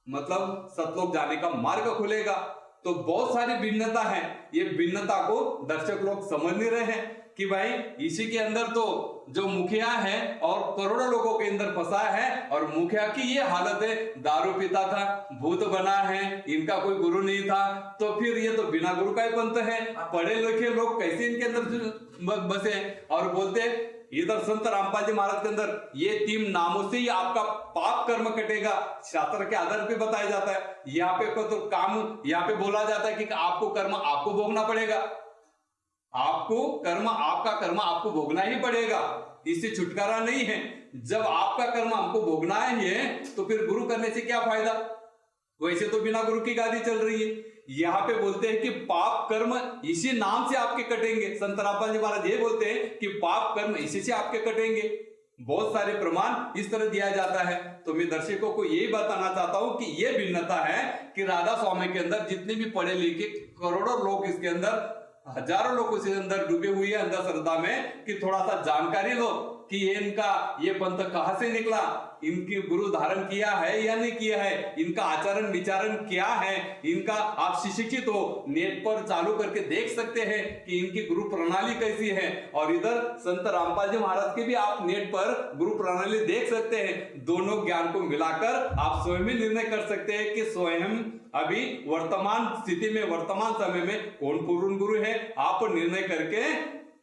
मतलब सतलोक जाने का मार्ग खुलेगा। तो बहुत सारी भिन्नता है, ये भिन्नता को दर्शक लोग समझ नहीं रहे हैं कि भाई इसी के अंदर तो जो मुखिया है और करोड़ों लोगों के अंदर फंसा है, और मुखिया की ये हालत है, दारू पीता था, भूत बना है, इनका कोई गुरु नहीं था, तो फिर ये तो बिना गुरु का ही पंथ है, पढ़े लिखे लोग कैसे इनके अंदर बसे। और बोलते इधर संत रामपाल जी महाराज के अंदर ये 3 नामों से ही आपका पाप कर्म कटेगा, शास्त्र के आधार पे बताया जाता है। यहाँ पे तो काम यहाँ पे बोला जाता है कि आपको कर्म आपको भोगना पड़ेगा, आपको कर्म आपका कर्म आपको भोगना ही पड़ेगा, इससे छुटकारा नहीं है। जब आपका कर्म हमको भोगना है तो फिर गुरु करने से क्या फायदा, वैसे तो बिना गुरु की गादी चल रही है। यहाँ पे बोलते हैं कि पाप कर्म इसी नाम से आपके कटेंगे, संत रामपाल जी महाराज ये बोलते हैं कि पाप कर्म इसी से आपके कटेंगे। बहुत सारे प्रमाण इस तरह दिया जाता है। तो मैं दर्शकों को यही बताना चाहता हूं कि यह भिन्नता है कि राधा स्वामी के अंदर जितने भी पढ़े लिखे करोड़ों लोग, इसके अंदर हजारों लोग इसके अंदर डूबे हुए हैं अंधश्रद्धा में, कि थोड़ा सा जानकारी लो कि इनका ये पंथ कहां से निकला, इनकी गुरु धारण किया है या नहीं किया है, इनका आचरण विचारण क्या है, इनका आप सुशिक्षित हो, नेट पर चालू करके देख सकते हैं कि इनकी गुरु प्रणाली कैसी है। और इधर संत रामपाल जी महाराज के भी आप नेट पर गुरु प्रणाली देख सकते हैं। दोनों ज्ञान को मिलाकर आप स्वयं ही निर्णय कर सकते हैं कि स्वयं अभी वर्तमान स्थिति में, वर्तमान समय में कौन पूर्ण गुरु है, आप निर्णय करके।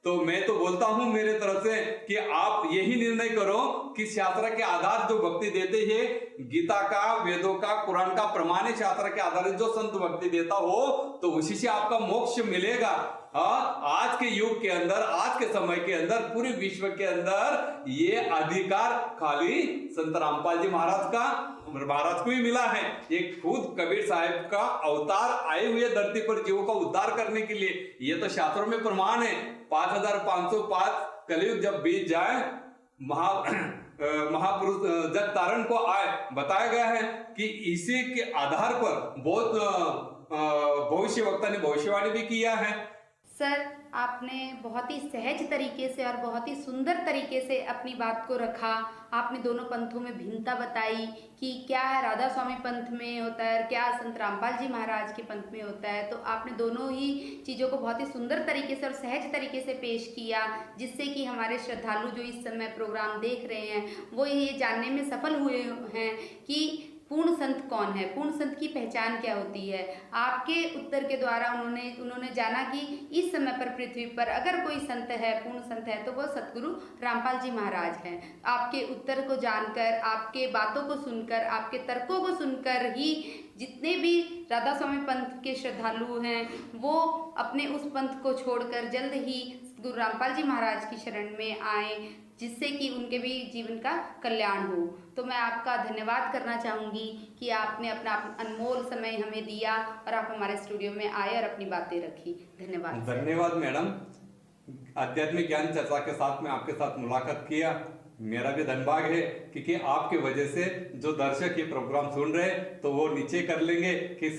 तो मैं तो बोलता हूं मेरे तरफ से कि आप यही निर्णय करो कि शास्त्र के आधार जो भक्ति देते हैं, गीता का, वेदों का, कुरान का प्रमाण है, शास्त्र के आधार जो संत भक्ति देता हो तो उसी से आपका मोक्ष मिलेगा। आज के युग के अंदर, आज के समय के अंदर, पूरे विश्व के अंदर ये अधिकार खाली संत रामपाल जी महाराज को ही मिला है। एक खुद कबीर साहब का अवतार आए हुए धरती पर जीवों का उद्धार करने के लिए, ये तो शास्त्रों में प्रमाण है। 5505 कलयुग जब बीत जाए, महापुरुष जग तारण को आए, बताया गया है कि इसी के आधार पर बहुत भविष्य वक्ता ने भविष्यवाणी भी किया है। सर, आपने बहुत ही सहज तरीके से और बहुत ही सुंदर तरीके से अपनी बात को रखा। आपने दोनों पंथों में भिन्नता बताई कि क्या राधा स्वामी पंथ में होता है, क्या संत रामपाल जी महाराज के पंथ में होता है। तो आपने दोनों ही चीज़ों को बहुत ही सुंदर तरीके से और सहज तरीके से पेश किया, जिससे कि हमारे श्रद्धालु जो इस समय प्रोग्राम देख रहे हैं वो ये जानने में सफल हुए हैं कि पूर्ण संत कौन है, पूर्ण संत की पहचान क्या होती है। आपके उत्तर के द्वारा उन्होंने जाना कि इस समय पर पृथ्वी पर अगर कोई संत है, पूर्ण संत है, तो वो सतगुरु रामपाल जी महाराज हैं। आपके उत्तर को जानकर, आपके बातों को सुनकर, आपके तर्कों को सुनकर ही जितने भी राधा स्वामी पंथ के श्रद्धालु हैं वो अपने उस पंथ को छोड़कर जल्द ही गुरु रामपाल जी महाराज की शरण में आए, जिससे कि उनके भी जीवन का कल्याण हो। तो मैं आपका धन्यवाद करना चाहूँगी कि आपने अपना अनमोल समय हमें दिया और आप हमारे स्टूडियो में आए और अपनी बातें रखी। धन्यवाद। धन्यवाद मैडम। आध्यात्मिक ज्ञान चर्चा के साथ में आपके साथ मुलाकात किया, मेरा भी धन्यवाद है, क्योंकि आपके वजह से जो दर्शक ये प्रोग्राम सुन रहे तो वो नीचे कर लेंगे कि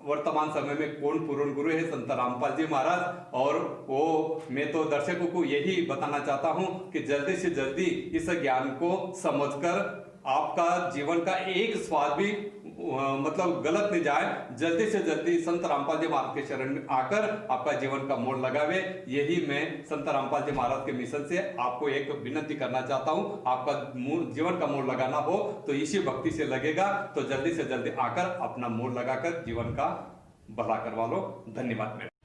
वर्तमान समय में कौन पूर्ण गुरु है, संत रामपाल जी महाराज। और वो मैं तो दर्शकों को यही बताना चाहता हूं कि जल्दी से जल्दी इस ज्ञान को समझकर आपका जीवन का एक स्वाद भी मतलब गलत नहीं जाए, जल्दी से जल्दी संत रामपाल जी महाराज के शरण में आकर आपका जीवन का मोड़ लगावे। यही मैं संत रामपाल जी महाराज के मिशन से आपको एक विनती करना चाहता हूं। आपका जीवन का मोड़ लगाना हो तो इसी भक्ति से लगेगा, तो जल्दी से जल्दी आकर अपना मोड़ लगाकर जीवन का भला करवा लो। धन्यवाद मैडम।